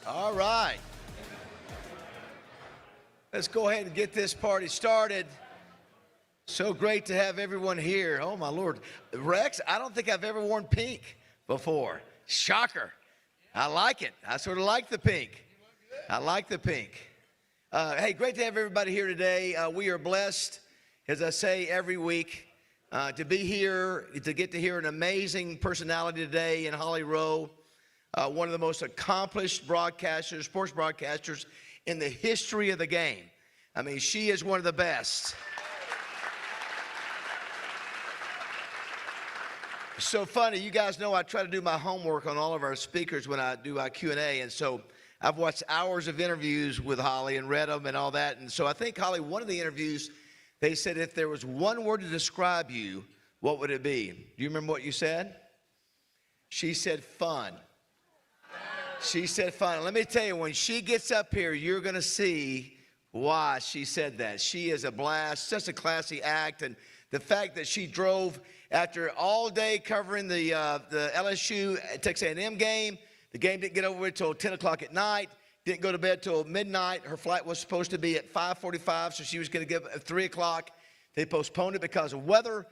All right. Let's go ahead and get this party started. So great to have everyone here. Oh, my Lord. Rex, I don't think I've ever worn pink before. Shocker. I like it. I sort of like the pink. I like the pink. Hey, great to have everybody here today. We are blessed, as I say every week, to be here, to get to hear an amazing personality today in Holly Rowe, one of the most accomplished broadcasters, sports broadcasters in the history of the game. I mean, she is one of the best. So funny, you guys know I try to do my homework on all of our speakers when I do our Q&A, and so I've watched hours of interviews with Holly and read them and all that, and so I think, Holly, one of the interviews, they said if there was one word to describe you, what would it be? Do you remember what you said? She said fun. She said fun. Let me tell you, when she gets up here, you're going to see why she said that. She is a blast, such a classy act, and the fact that she drove after all day covering the LSU Texas A&M game. The game didn't get over until 10 o'clock at night. Didn't go to bed till midnight. Her flight was supposed to be at 5:45, so she was going to get up at 3 o'clock. They postponed it because of weather.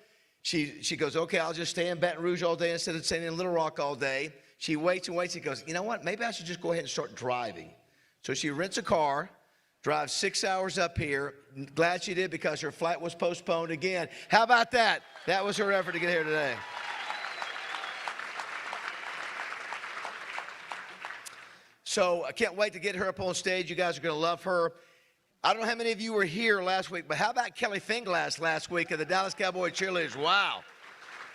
She goes, okay, I'll just stay in Baton Rouge all day instead of staying in Little Rock all day. She waits and waits. She goes, you know what? Maybe I should just go ahead and start driving. So she rents a car, drives 6 hours up here. Glad she did because her flight was postponed again. How about that? That was her effort to get here today. So I can't wait to get her up on stage. You guys are going to love her. I don't know how many of you were here last week, but how about Kelly Finglass last week of the Dallas Cowboy cheerleaders? Wow.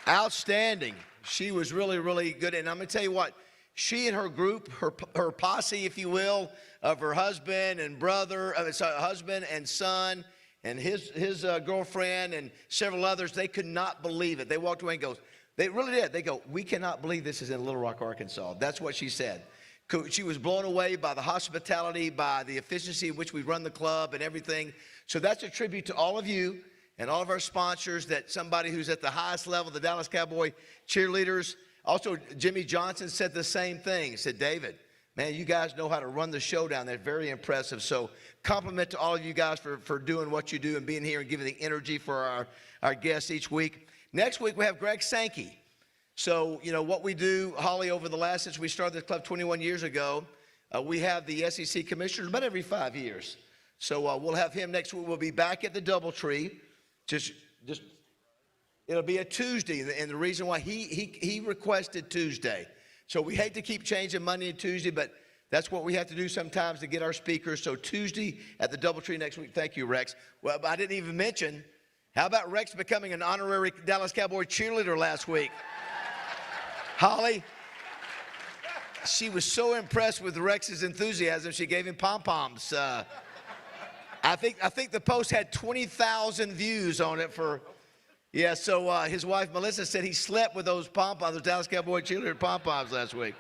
Outstanding. She was really, really good. And I'm going to tell you what, she and her group, her posse, if you will, of her husband and brother, husband and son, and his girlfriend and several others, they could not believe it. They walked away and goes, they really did. They go, we cannot believe this is in Little Rock, Arkansas. That's what she said. She was blown away by the hospitality, by the efficiency in which we run the club and everything. So that's a tribute to all of you and all of our sponsors, that somebody who's at the highest level, the Dallas Cowboy cheerleaders. Also, Jimmy Johnson said the same thing. He said, David, man, you guys know how to run the show down there. Very impressive. So compliment to all of you guys for doing what you do and being here and giving the energy for our guests each week. Next week, we have Greg Sankey. So, you know, what we do, Holly, since we started the club 21 years ago, we have the SEC commissioners about every 5 years. So we'll have him next week. We'll be back at the DoubleTree. Just it'll be a Tuesday, and the reason why he requested Tuesday. So we hate to keep changing Monday and Tuesday, but that's what we have to do sometimes to get our speakers. So Tuesday at the DoubleTree next week. Thank you, Rex. Well, I didn't even mention, how about Rex becoming an honorary Dallas Cowboy cheerleader last week? Holly, she was so impressed with Rex's enthusiasm, she gave him pom-poms. I think the post had 20,000 views on it for, yeah, so his wife Melissa said he slept with those pom-poms, those Dallas Cowboy cheerleader pom-poms last week.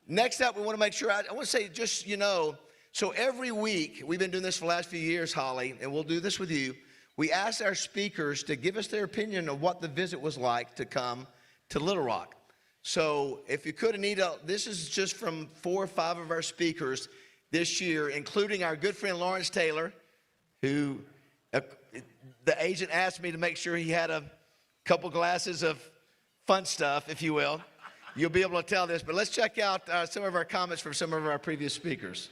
Next up, we want to make sure, I want to say, just, you know, so every week, we've been doing this for the last few years, Holly, and we'll do this with you. We asked our speakers to give us their opinion of what the visit was like to come to Little Rock. So if you could, Anita, this is just from 4 or 5 of our speakers this year, including our good friend Lawrence Taylor, who the agent asked me to make sure he had a couple glasses of fun stuff, if you will. You'll be able to tell this, but let's check out some of our comments from some of our previous speakers.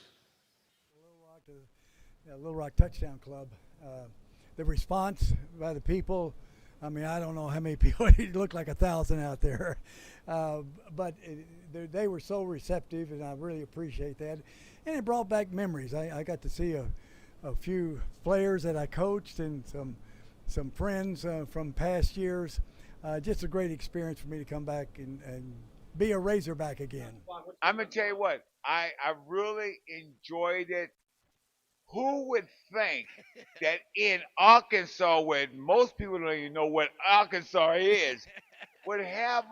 Little Rock Touchdown Club. The response by the people, I mean, I don't know how many people, it looked like 1,000 out there, but they were so receptive, and I really appreciate that. And it brought back memories. I got to see a few players that I coached and some friends from past years. Just a great experience for me to come back and be a Razorback again. I'm going to tell you what, I really enjoyed it. Who would think that in Arkansas, where most people don't even know what Arkansas is, would have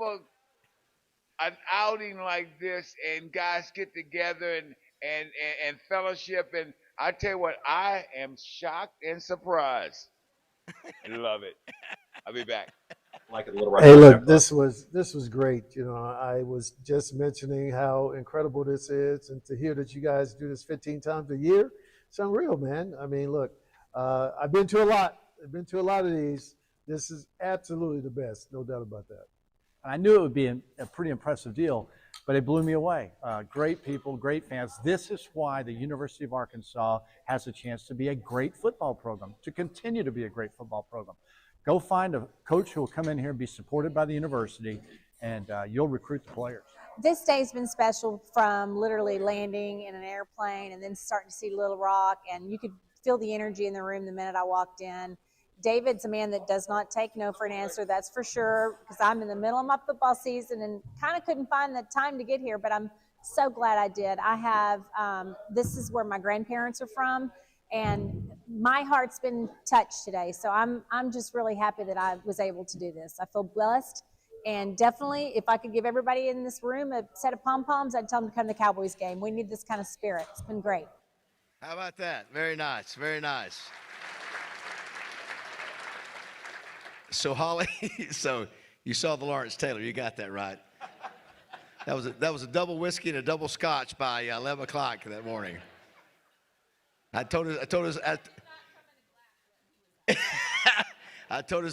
an outing like this and guys get together and fellowship? And I tell you what, I am shocked and surprised. Love it. I'll be back. like at Little Rock? Hey, look, this was great. You know, I was just mentioning how incredible this is, and to hear that you guys do this 15 times a year, it's unreal, man. I mean, look, I've been to a lot. I've been to a lot of these. This is absolutely the best, no doubt about that. I knew it would be a pretty impressive deal, but it blew me away. Great people, great fans. This is why the University of Arkansas has a chance to be a great football program, to continue to be a great football program. Go find a coach who will come in here and be supported by the university, and you'll recruit the players. This day's been special, from literally landing in an airplane and then starting to see Little Rock, and you could feel the energy in the room the minute I walked in. David's a man that does not take no for an answer, that's for sure, because I'm in the middle of my football season and kind of couldn't find the time to get here, but I'm so glad I did. I have, this is where my grandparents are from, and my heart's been touched today. So I'm just really happy that I was able to do this. I feel blessed, and definitely if I could give everybody in this room a set of pom-poms, I'd tell them to come to the Cowboys game. We need this kind of spirit. It's been great. How about that? Very nice, very nice. So Holly, so you saw the Lawrence Taylor, you got that right. That was a double whiskey and a double scotch by 11 o'clock that morning. I told his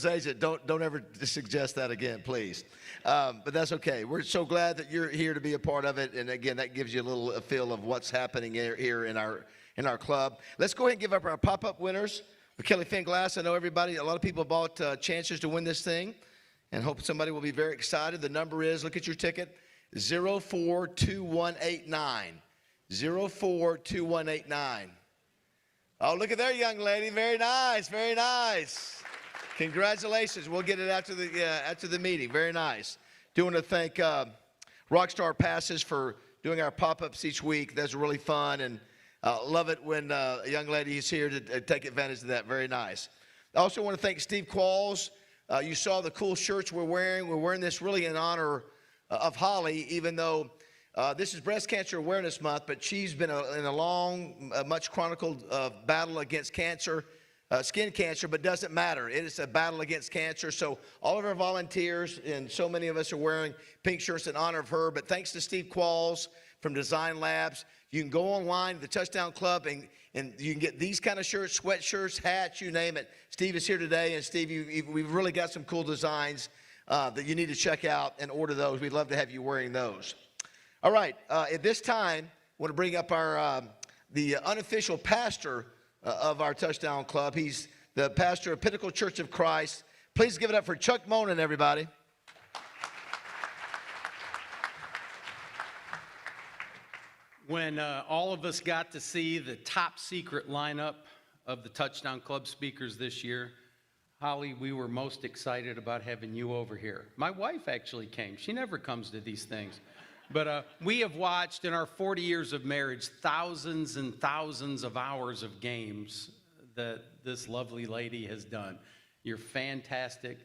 agent, don't ever suggest that again, please. But that's okay. We're so glad that you're here to be a part of it. And again, that gives you a feel of what's happening here in our club. Let's go ahead and give up our pop-up winners for Kelly Finn Glass. I know a lot of people bought chances to win this thing, and hope somebody will be very excited. The number is, look at your ticket, 042189. 042189. Oh, look at there, young lady. Very nice, very nice. Congratulations. We'll get it after the meeting. Very nice. Do want to thank Rockstar Passes for doing our pop-ups each week. That's really fun, and love it when a young lady is here to take advantage of that. Very nice. I also want to thank Steve Qualls. You saw the cool shirts we're wearing. We're wearing this really in honor of Holly, even though this is Breast Cancer Awareness Month, but she's been in a long, much chronicled battle against cancer, skin cancer, but doesn't matter. It is a battle against cancer. So all of our volunteers and so many of us are wearing pink shirts in honor of her. But thanks to Steve Qualls from Design Labs, you can go online to the Touchdown Club and you can get these kind of shirts, sweatshirts, hats, you name it. Steve is here today, and Steve, we've really got some cool designs that you need to check out and order those. We'd love to have you wearing those. All right, at this time, I want to bring up our the unofficial pastor of our Touchdown Club. He's the pastor of Pinnacle Church of Christ. Please give it up for Chuck Monin, everybody. When all of us got to see the top secret lineup of the Touchdown Club speakers this year, Holly, we were most excited about having you over here. My wife actually came. She never comes to these things. But we have watched in our 40 years of marriage thousands and thousands of hours of games that this lovely lady has done. You're fantastic.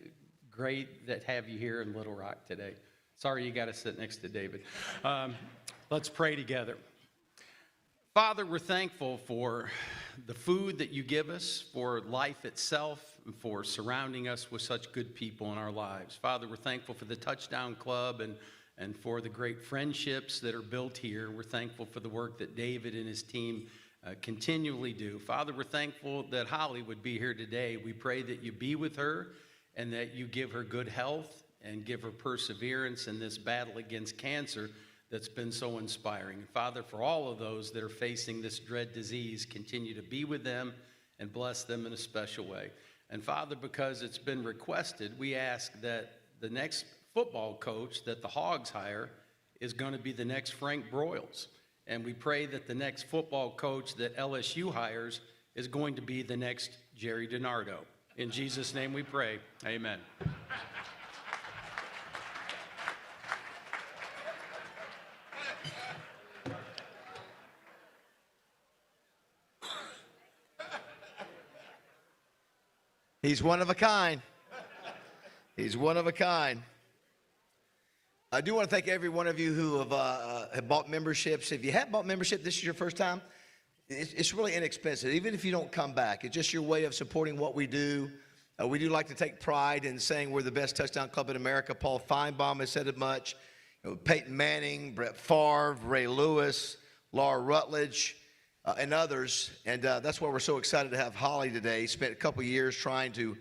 Great that have you here in Little Rock today. Sorry you got to sit next to David. Let's pray together. Father, we're thankful for the food that you give us, for life itself, and for surrounding us with such good people in our lives. Father, we're thankful for the Touchdown Club and for the great friendships that are built here. We're thankful for the work that David and his team continually do. Father, we're thankful that Holly would be here today. We pray that you be with her and that you give her good health and give her perseverance in this battle against cancer that's been so inspiring. And Father, for all of those that are facing this dread disease, continue to be with them and bless them in a special way. And Father, because it's been requested, we ask that the next football coach that the Hogs hire is going to be the next Frank Broyles. And we pray that the next football coach that LSU hires is going to be the next Jerry DiNardo. In Jesus' name we pray. Amen. He's one of a kind. He's one of a kind. I do want to thank every one of you who have bought memberships. If you have bought membership, this is your first time, it's really inexpensive. Even if you don't come back, it's just your way of supporting what we do. We do like to take pride in saying we're the best touchdown club in America. Paul Feinbaum has said it much. Peyton Manning, Brett Favre, Ray Lewis, Laura Rutledge, and others. And that's why we're so excited to have Holly today. Spent a couple years trying to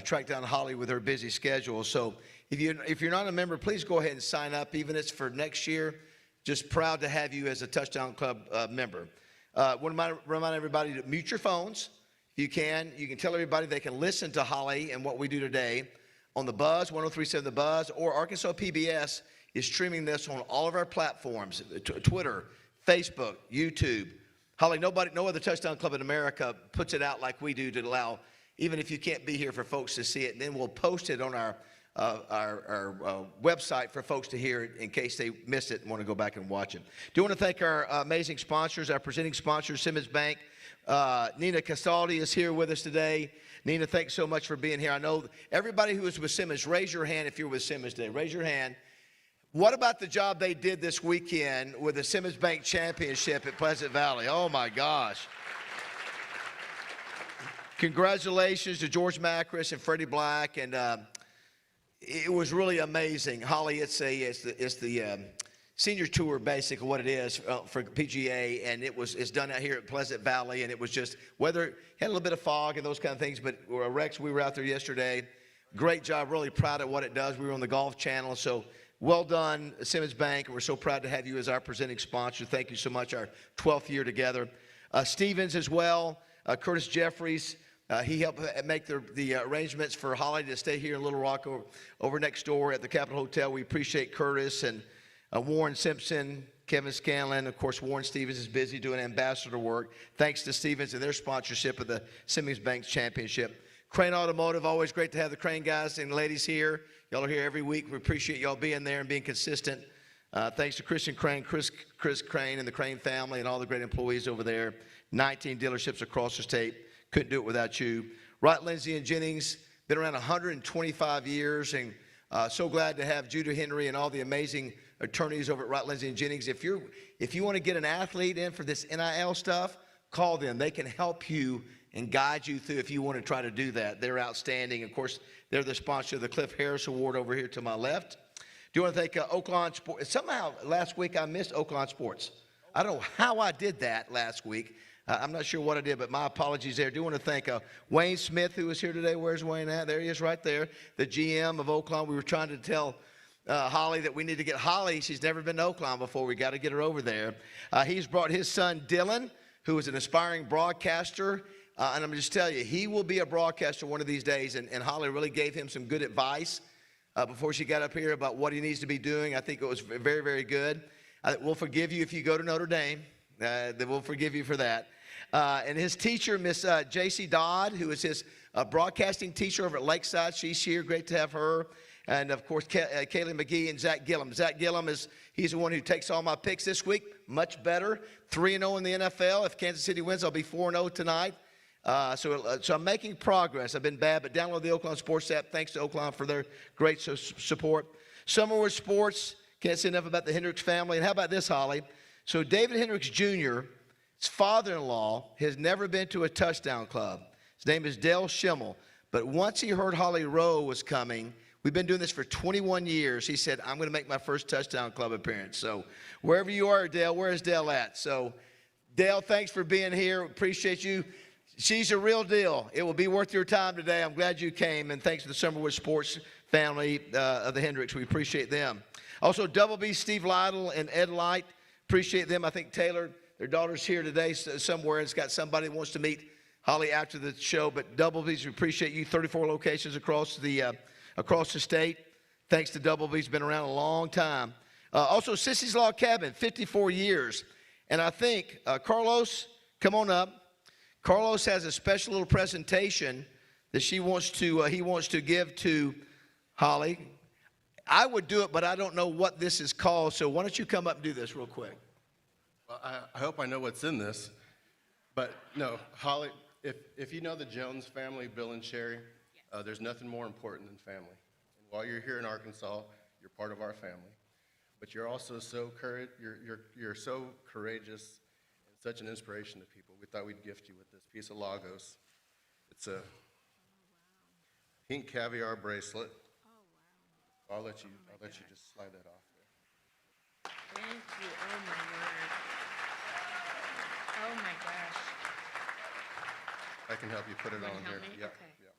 track down Holly with her busy schedule. So if you're not a member, please go ahead and sign up, even if it's for next year. Just proud to have you as a Touchdown Club member. Want to remind everybody to mute your phones. If you can tell everybody they can listen to Holly and what we do today on the Buzz, 103.7 The Buzz, or Arkansas PBS is streaming this on all of our platforms, Twitter, Facebook, YouTube. Holly, no other touchdown club in America puts it out like we do to allow, even if you can't be here, for folks to see it. And then we'll post it on our website for folks to hear it in case they missed it and want to go back and watch it. Do want to thank our amazing sponsors, our presenting sponsors, Simmons Bank. Nina Castaldi is here with us today. Nina, thanks so much for being here. I know everybody who is with Simmons, raise your hand if you're with Simmons today. Raise your hand. What about the job they did this weekend with the Simmons Bank Championship at Pleasant Valley? Oh, my gosh. Congratulations to George Macris and Freddie Black. And it was really amazing. Holly, it's the senior tour, basically, what it is for PGA. And it's done out here at Pleasant Valley. And it was just, weather had a little bit of fog and those kind of things. But Rex, we were out there yesterday. Great job. Really proud of what it does. We were on the Golf Channel. So, well done, Simmons Bank. We're so proud to have you as our presenting sponsor. Thank you so much. Our 12th year together. Stevens as well. Curtis Jeffries. He helped make the arrangements for Holly to stay here in Little Rock over next door at the Capitol Hotel. We appreciate Curtis and Warren Simpson, Kevin Scanlon. Of course, Warren Stevens is busy doing ambassador work. Thanks to Stevens and their sponsorship of the Simmons Bank Championship. Crane Automotive, always great to have the Crane guys and ladies here. Y'all are here every week. We appreciate y'all being there and being consistent. Thanks to Christian Crane, Chris Crane, and the Crane family and all the great employees over there. 19 dealerships across the state. Couldn't do it without you. Wright, Lindsay, and Jennings, been around 125 years, and so glad to have Judah Henry and all the amazing attorneys over at Wright, Lindsay, and Jennings. If you want to get an athlete in for this NIL stuff, call them. They can help you and guide you through if you want to try to do that. They're outstanding. Of course, they're the sponsor of the Cliff Harris Award over here to my left. Do you want to thank Oaklawn Sports? Somehow last week I missed Oaklawn Sports. I don't know how I did that last week. I'm not sure what I did, but my apologies there. I do want to thank Wayne Smith, who is here today. Where's Wayne at? There he is right there, the GM of Oaklawn. We were trying to tell Holly that we need to get Holly. She's never been to Oaklawn before. We got to get her over there. He's brought his son, Dylan, who is an aspiring broadcaster. And I'm just telling you, he will be a broadcaster one of these days. And Holly really gave him some good advice before she got up here about what he needs to be doing. I think it was very, very good. We'll forgive you if you go to Notre Dame. We'll forgive you for that. And his teacher, Miss J.C. Dodd, who is his broadcasting teacher over at Lakeside. She's here. Great to have her. And, of course, Kaylee McGee and Zach Gillum. Zach Gillum he's the one who takes all my picks this week. Much better. 3-0 in the NFL. If Kansas City wins, I'll be 4-0 tonight. So I'm making progress. I've been bad, but download the Oaklawn Sports app. Thanks to Oaklawn for their great support. Summerwood Sports. Can't say enough about the Hendricks family. And how about this, Holly? So David Hendricks Jr., his father-in-law, has never been to a touchdown club. His name is Dale Schimmel. But once he heard Holly Rowe was coming, we've been doing this for 21 years. He said, I'm going to make my first touchdown club appearance. So wherever you are, Dale, where is Dale at? So, Dale, thanks for being here. Appreciate you. She's a real deal. It will be worth your time today. I'm glad you came. And thanks to the Summerwood Sports family of the Hendricks. We appreciate them. Also, Double B, Steve Lytle, and Ed Light. Appreciate them. I think Taylor, their daughter's here today somewhere. It's got somebody who wants to meet Holly after the show. But Double B's, we appreciate you. 34 locations across the state. Thanks to Double B's. Been around a long time. Also, Sissy's Log Cabin, 54 years. And I think, Carlos, come on up. Carlos has a special little presentation that he wants to give to Holly. I would do it, but I don't know what this is called. So why don't you come up and do this real quick? Well, I hope I know what's in this. But no, Holly, if you know the Jones family, Bill and Sherry, there's nothing more important than family. And while you're here in Arkansas, you're part of our family. But you're also you're so courageous and such an inspiration to people. We thought we'd gift you with this piece of Logos. It's pink caviar bracelet. Oh, wow. I'll let you just slide that off there. Thank you. Oh, my word. Oh, my gosh. I can help you put it You wanna on help here. me? Yep, Okay. yep.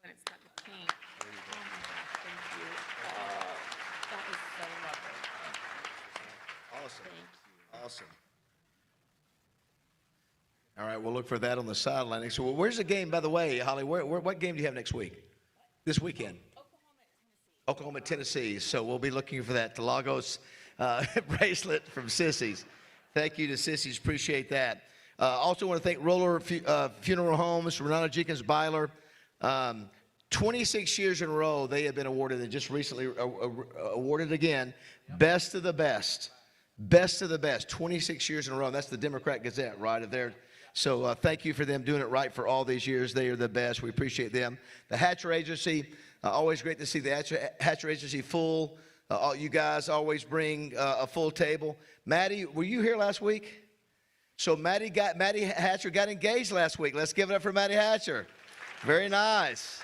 And it's got the pink. Oh, my gosh. Thank you. Oh, that is so lovely. Awesome. Thank you. Awesome. All right, we'll look for that on the sideline. So, where's the game, by the way, Holly? What game do you have next week? This weekend? Oklahoma, Tennessee. So we'll be looking for that Lagos bracelet from Sissy's. Thank you to Sissy's. Appreciate that. Also want to thank Roller Funeral Homes, Renata Jenkins Byler. 26 years in a row, they have been awarded, and just recently awarded again, Best of the Best. Best of the Best, 26 years in a row. That's the Democrat Gazette, right? So thank you for them doing it right for all these years. They are the best. We appreciate them. The Hatcher Agency, always great to see the Hatcher Agency full. You guys always bring a full table. Maddie, were you here last week? So Maddie Hatcher got engaged last week. Let's give it up for Maddie Hatcher. Very nice.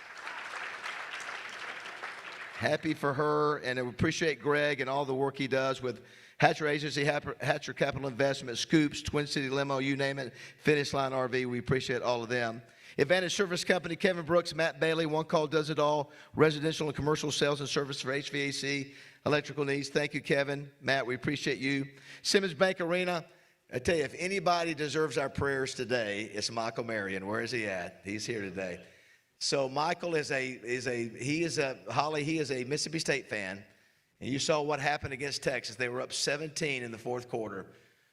Happy for her, and I appreciate Greg and all the work he does with Hatcher Agency, Hatcher Capital Investment, Scoops, Twin City Limo, you name it, Finish Line RV. We appreciate all of them. Advantage Service Company, Kevin Brooks, Matt Bailey, One Call Does It All, residential and commercial sales and service for HVAC, electrical needs. Thank you, Kevin. Matt, we appreciate you. Simmons Bank Arena. I tell you, if anybody deserves our prayers today, it's Michael Marion. Where is he at? He's here today. So Michael he is a Mississippi State fan. And you saw what happened against Texas. They were up 17 in the fourth quarter.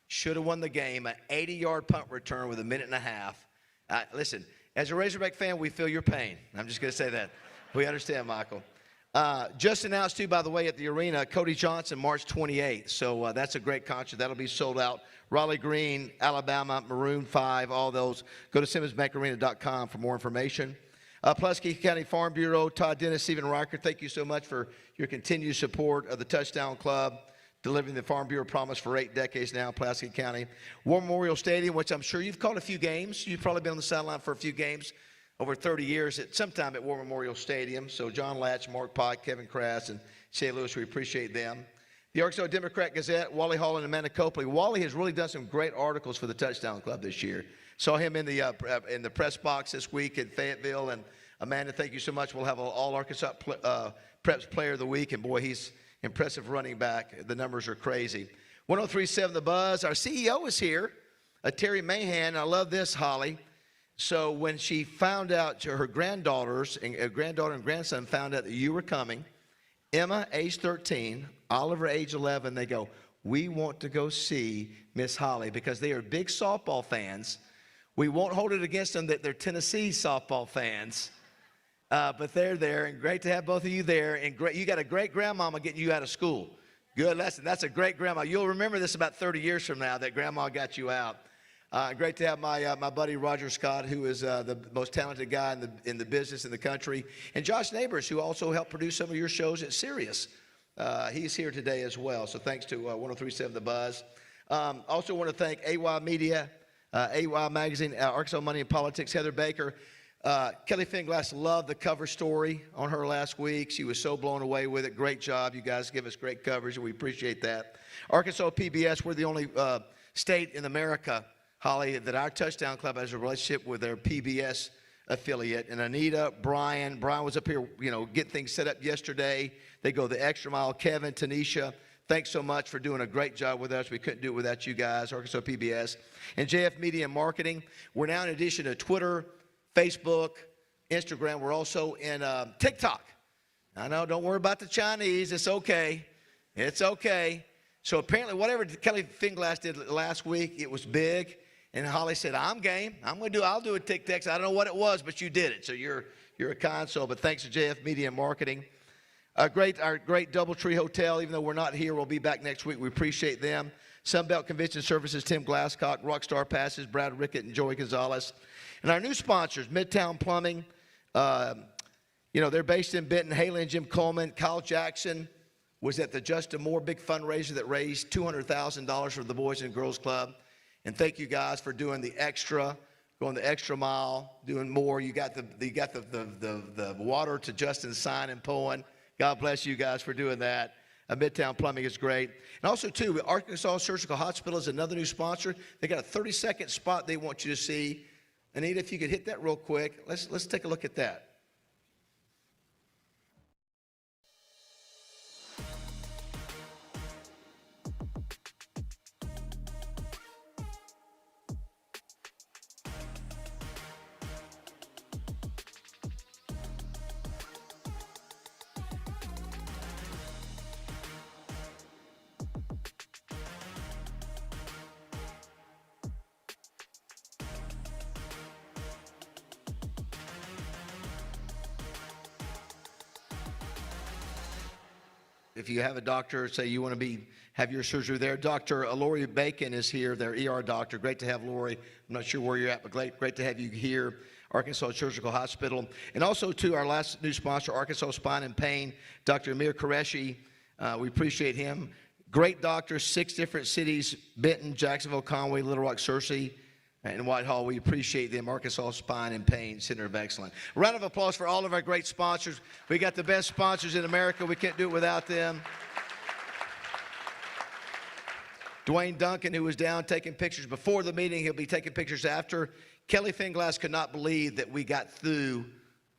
Should have won the game. An 80-yard punt return with a minute and a half. Listen, as a Razorback fan, we feel your pain. I'm just going to say that. We understand, Michael. Just announced, too, by the way, at the arena, Cody Johnson, March 28th. So that's a great concert. That'll be sold out. Raleigh Green, Alabama, Maroon 5, all those. Go to SimmonsBankArena.com for more information. Pulaski County Farm Bureau, Todd Dennis, Stephen Riker, thank you so much for your continued support of the Touchdown Club, delivering the Farm Bureau promise for 8 decades now, Pulaski County. War Memorial Stadium, which I'm sure you've called a few games. You've probably been on the sideline for a few games over 30 years at sometime at War Memorial Stadium. So John Latch, Mark Pike, Kevin Crass, and Shay Lewis, we appreciate them. The Arkansas Democrat Gazette, Wally Hall and Amanda Copley. Wally has really done some great articles for the Touchdown Club this year. Saw him in the press box this week at Fayetteville. And Amanda, thank you so much. We'll have an All-Arkansas Preps Player of the Week. And, boy, he's impressive running back. The numbers are crazy. 103.7 The Buzz. Our CEO is here, Terry Mahan. I love this, Holly. So when she found out, her granddaughter and grandson found out that you were coming, Emma, age 13, Oliver, age 11, they go, we want to go see Miss Holly because they are big softball fans. We won't hold it against them that they're Tennessee softball fans, but they're there, and great to have both of you there. And great, you got a great grandmama getting you out of school. Good lesson. That's a great grandma. You'll remember this about 30 years from now that grandma got you out. Great to have my buddy Roger Scott, who is the most talented guy in the business in the country, and Josh Neighbors, who also helped produce some of your shows at Sirius. He's here today as well. So thanks to 103.7 The Buzz. Also want to thank AY Media, AY Magazine, Arkansas Money and Politics, Heather Baker. Kelly Finglass loved the cover story on her last week. She was so blown away with it. Great job. You guys give us great coverage, and we appreciate that. Arkansas PBS, we're the only state in America, Holly, that our Touchdown Club has a relationship with their PBS affiliate. And Anita, Brian was up here, getting things set up yesterday. They go the extra mile. Kevin, Tanisha, thanks so much for doing a great job with us. We couldn't do it without you guys, Arkansas PBS. And JF Media and Marketing. We're now, in addition to Twitter, Facebook, Instagram, we're also in TikTok. I know, don't worry about the Chinese. It's okay. It's okay. So apparently whatever Kelly Finglass did last week, it was big. And Holly said, I'm game. I'll do a TikTok. I don't know what it was, but you did it. So you're a kind soul. But thanks to JF Media and Marketing. Our great Doubletree Hotel, even though we're not here, we'll be back next week. We appreciate them. Sunbelt Convention Services, Tim Glasscock, Rockstar Passes, Brad Rickett, and Joey Gonzalez. And our new sponsors, Midtown Plumbing, You know, they're based in Benton. Haley and Jim Coleman. Kyle Jackson was at the Justin Moore big fundraiser that raised $200,000 for the Boys and Girls Club. And thank you guys for doing the extra, going the extra mile, doing more. You got the water to Justin's sign and pulling. God bless you guys for doing that. Midtown Plumbing is great. And also, too, Arkansas Surgical Hospital is another new sponsor. They got a 30-second spot they want you to see. Anita, if you could hit that real quick. Let's take a look at that. If you have a doctor, say you want to have your surgery there, Dr. Lori Bacon is here, their ER doctor. Great to have Lori. I'm not sure where you're at, but great to have you here, Arkansas Surgical Hospital. And also, to our last new sponsor, Arkansas Spine and Pain, Dr. Amir Qureshi. We appreciate him. Great doctor, 6 different cities, Benton, Jacksonville, Conway, Little Rock, Searcy, and Whitehall. We appreciate them, Arkansas Spine and Pain Center of Excellence. A round of applause for all of our great sponsors. We got the best sponsors in America. We can't do it without them. Dwayne Duncan, who was down taking pictures before the meeting, he'll be taking pictures after. Kelly Finglass could not believe that we got through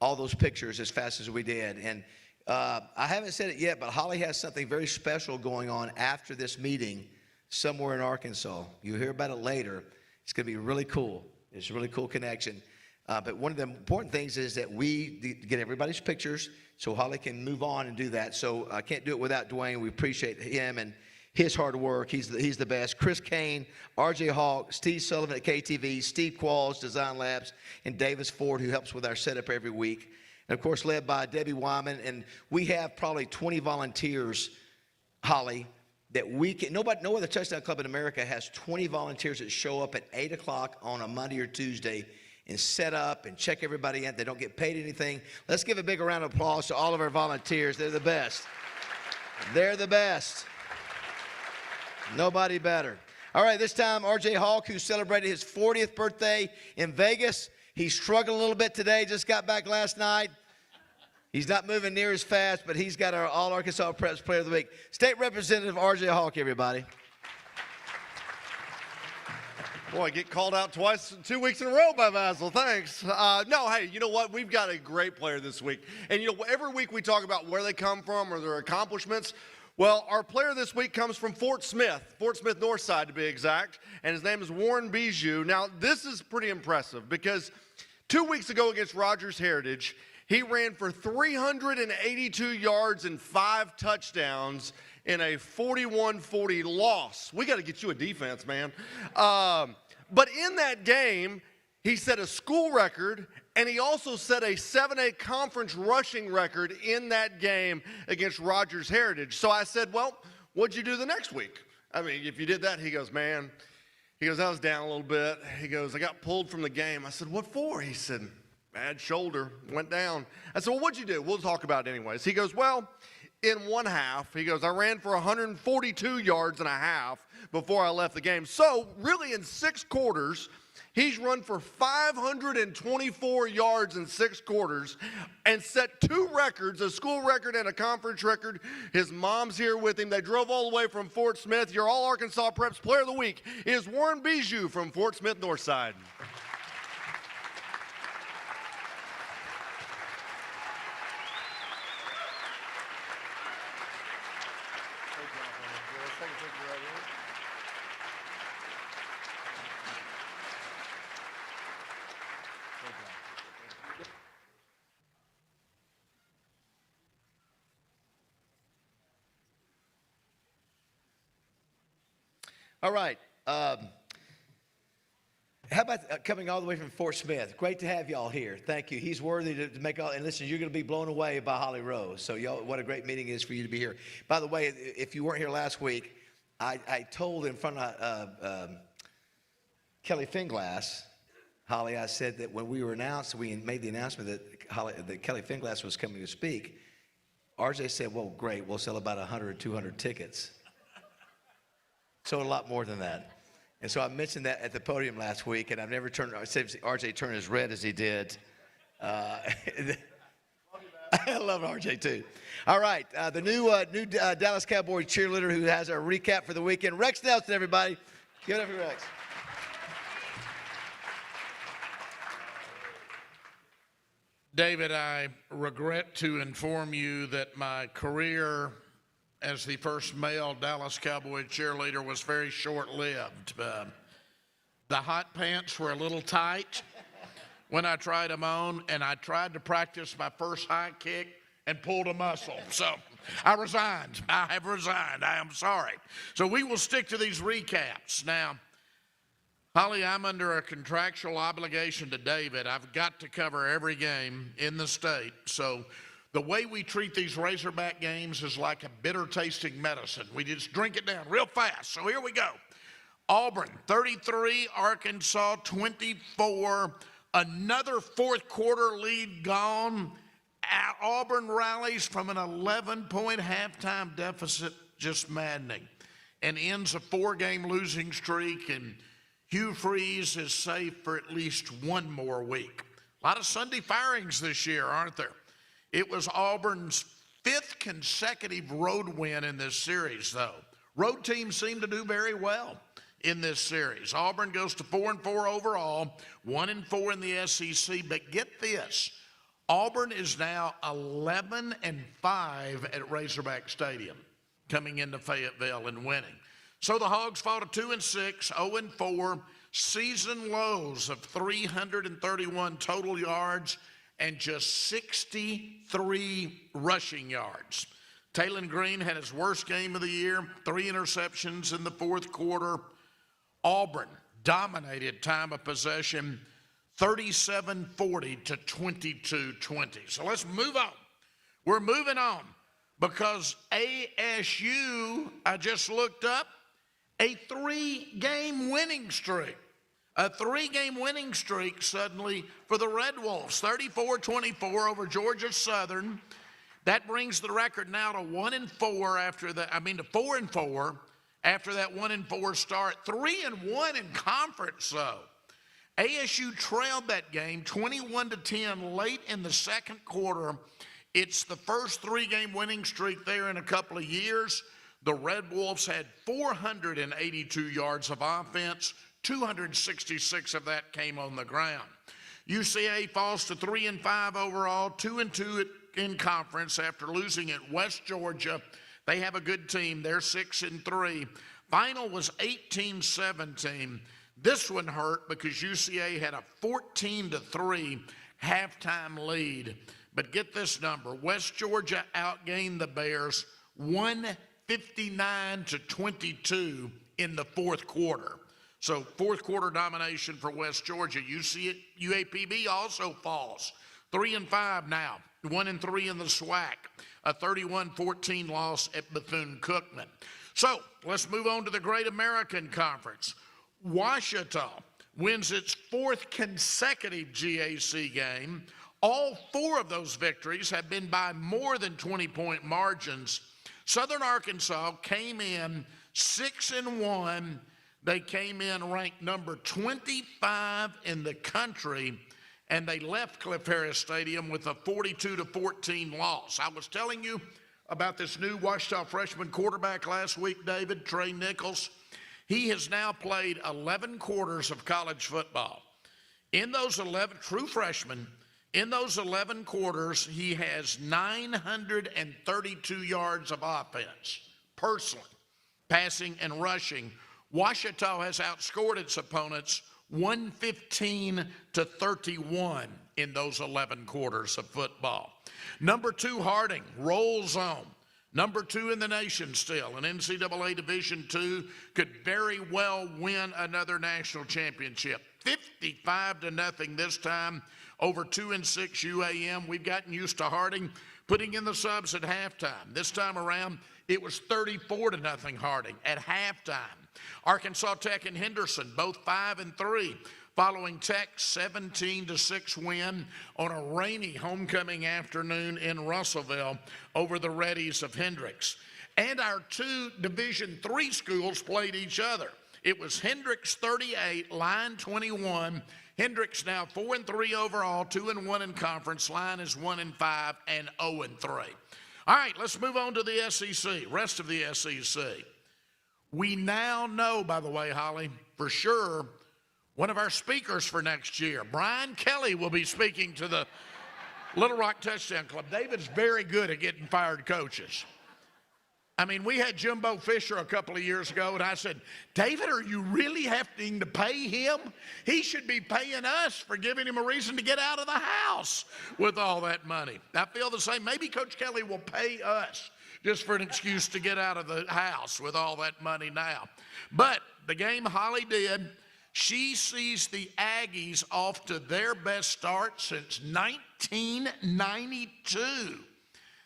all those pictures as fast as we did. And I haven't said it yet, but Holly has something very special going on after this meeting somewhere in Arkansas. You'll hear about it later. It's going to be really cool. It's a really cool connection. But one of the important things is that we get everybody's pictures so Holly can move on and do that. So I can't do it without Dwayne. We appreciate him and his hard work. He's the best. Chris Kane, RJ Hawk, Steve Sullivan at KTV, Steve Qualls, Design Labs, and Davis Ford, who helps with our setup every week. And, of course, led by Debbie Wyman. And we have probably 20 volunteers, Holly, that we can, no other touchdown club in America has 20 volunteers that show up at 8 o'clock on a Monday or Tuesday and set up and check everybody in. They don't get paid anything. Let's give a big round of applause to all of our volunteers. They're the best. They're the best. Nobody better. All right, this time, R.J. Hawk, who celebrated his 40th birthday in Vegas. He's struggling a little bit today, just got back last night. He's not moving near as fast, but he's got our All-Arkansas Preps Player of the Week. State Representative R.J. Hawk, everybody. Boy, I get called out 2 weeks in a row by Basil. Thanks. No, hey, you know what? We've got a great player this week. And, you know, every week we talk about where they come from or their accomplishments. Well, our player this week comes from Fort Smith Northside to be exact, and his name is Warren Bijou. Now, this is pretty impressive because 2 weeks ago against Rogers Heritage, he ran for 382 yards and 5 touchdowns in a 41-40 loss. We got to get you a defense, man. But in that game, he set a school record, and he also set a 7A conference rushing record in that game against Rogers Heritage. So I said, well, what'd you do the next week? I mean, if you did that, he goes, man, I was down a little bit. He goes, I got pulled from the game. I said, what for? He said, bad shoulder, went down. I said, well, what'd you do? We'll talk about it anyways. He goes, well, in one half, he goes, I ran for 142 yards and a half before I left the game. So really in 6 quarters, he's run for 524 yards in 6 quarters and set 2 records, a school record and a conference record. His mom's here with him. They drove all the way from Fort Smith. Your All-Arkansas Preps Player of the Week is Warren Bijou from Fort Smith Northside. All right. How about coming all the way from Fort Smith? Great to have y'all here. Thank you. He's worthy to make all, and listen, you're going to be blown away by Holly Rowe. So y'all, what a great meeting it is for you to be here. By the way, if you weren't here last week, I told in front of Kelly Finglass, Holly, I said that when we were announced, we made the announcement that Kelly Finglass was coming to speak, RJ said, well, great, we'll sell about 100 or 200 tickets. Sold a lot more than that. And so I mentioned that at the podium last week, and I've never said RJ turned as red as he did. I love RJ too. All right, the new Dallas Cowboy cheerleader who has our recap for the weekend, Rex Nelson, everybody. Give it up for Rex. David, I regret to inform you that my career as the first male Dallas Cowboy cheerleader was very short-lived. The hot pants were a little tight when I tried them on, and I tried to practice my first high kick and pulled a muscle. So I resigned. I have resigned. I am sorry. So we will stick to these recaps. Now, Holly, I'm under a contractual obligation to David. I've got to cover every game in the state. So the way we treat these Razorback games is like a bitter tasting medicine. We just drink it down real fast. So here we go. Auburn, 33, Arkansas, 24. Another fourth quarter lead gone. Auburn rallies from an 11-point halftime deficit, just maddening, and ends a 4-game losing streak, and Hugh Freeze is safe for at least one more week. A lot of Sunday firings this year, aren't there? It was Auburn's 5th consecutive road win in this series, though. Road teams seem to do very well in this series. Auburn goes to 4-4 overall, 1-4 in the SEC, but get this, Auburn is now 11-5 at Razorback Stadium, coming into Fayetteville and winning. So the Hogs fall to 2-6, 0-4, season lows of 331 total yards and just 63 rushing yards. Taylon Green had his worst game of the year, 3 interceptions in the fourth quarter. Auburn dominated time of possession, 37-40 to 22-20. So let's move on. We're moving on because ASU, I just looked up, a 3-game winning streak. A 3-game winning streak suddenly for the Red Wolves, 34-24 over Georgia Southern. That brings the record now to 1-4 after that. I mean to 4-4 after that 1-4 start. 3-1 in conference though. ASU trailed that game 21-10 late in the second quarter. It's the first 3-game winning streak there in a couple of years. The Red Wolves had 482 yards of offense. 266 of that came on the ground. UCA falls to 3-5 overall, 2-2 in conference after losing at West Georgia. They have a good team. They're 6-3. Final was 18-17. This one hurt because UCA had a 14-3 halftime lead. But get this number. West Georgia outgained the Bears 159-22 in the fourth quarter. So fourth quarter domination for West Georgia. UAPB also falls. 3-5 now. 1-3 in the SWAC. A 31-14 loss at Bethune-Cookman. So let's move on to the Great American Conference. Ouachita wins its 4th consecutive GAC game. All 4 of those victories have been by more than 20-point margins. Southern Arkansas came in 6-1. They came in ranked number 25 in the country, and they left Cliff Harris Stadium with a 42-14 loss. I was telling you about this new Ouachita freshman quarterback last week, David, Trey Nichols. He has now played 11 quarters of college football. In those 11, true freshman, in those 11 quarters, he has 932 yards of offense, personally, passing and rushing. Ouachita has outscored its opponents 115-31 in those 11 quarters of football. Number 2, Harding rolls on. Number 2 in the nation still, an NCAA Division II, could very well win another national championship. 55-0 this time over 2-6 UAM. We've gotten used to Harding putting in the subs at halftime. This time around, it was 34-0 Harding at halftime. Arkansas Tech and Henderson, both 5-3. following Tech's 17-6 win on a rainy homecoming afternoon in Russellville over the Reddies of Hendricks. And our two Division III schools played each other. It was Hendricks 38, Line 21. Hendricks now 4-3 overall, 2-1 in conference. Line is 1-5 and 0-3. All right, let's move on to the SEC, rest of the SEC. We now know, by the way, Holly, for sure, one of our speakers for next year, Brian Kelly, will be speaking to the Little Rock Touchdown Club. David's very good at getting fired coaches. I mean, we had Jimbo Fisher a couple of years ago, and I said, David, are you really having to pay him? He should be paying us for giving him a reason to get out of the house with all that money. I feel the same. Maybe Coach Kelly will pay us just for an excuse to get out of the house with all that money now. But the game Holly did, she sees the Aggies off to their best start since 1992.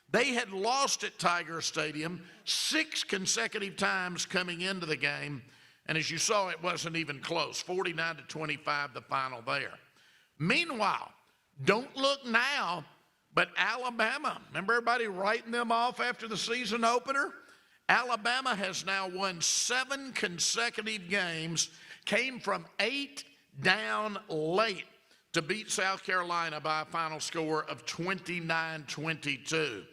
They had lost at Tiger Stadium 6 consecutive times coming into the game, and as you saw, it wasn't even close, 49-25 the final there. Meanwhile, don't look now, but Alabama, remember everybody writing them off after the season opener? Alabama has now won 7 consecutive games, came from 8 down late to beat South Carolina by a final score of 29-22.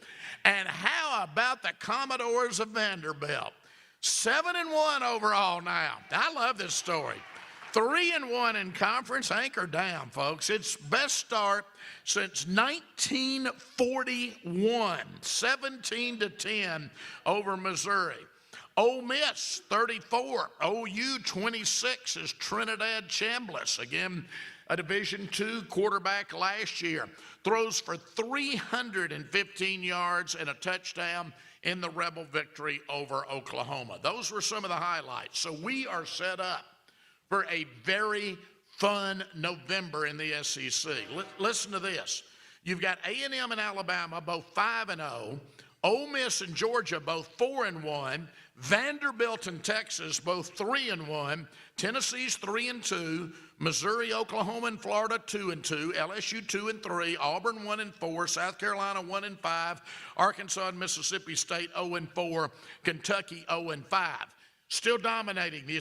And how about the Commodores of Vanderbilt? 7-1 overall now. I love this story. 3-1 in conference. Anchor down, folks. It's best start since 1941. 17-10 over Missouri. Ole Miss 34. OU 26 is Trinidad Chambliss. Again, a Division II quarterback last year. Throws for 315 yards and a touchdown in the Rebel victory over Oklahoma. Those were some of the highlights. So we are set up for a very fun November in the SEC. Listen to this. You've got A&M and Alabama, both 5-0. Ole Miss and Georgia, both 4-1. Vanderbilt and Texas, both 3-1. Tennessee's 3-2. Missouri, Oklahoma, and Florida 2-2. LSU 2-3. Auburn 1-4. South Carolina 1-5. Arkansas and Mississippi State 0-4. Kentucky 0-5. Still dominating the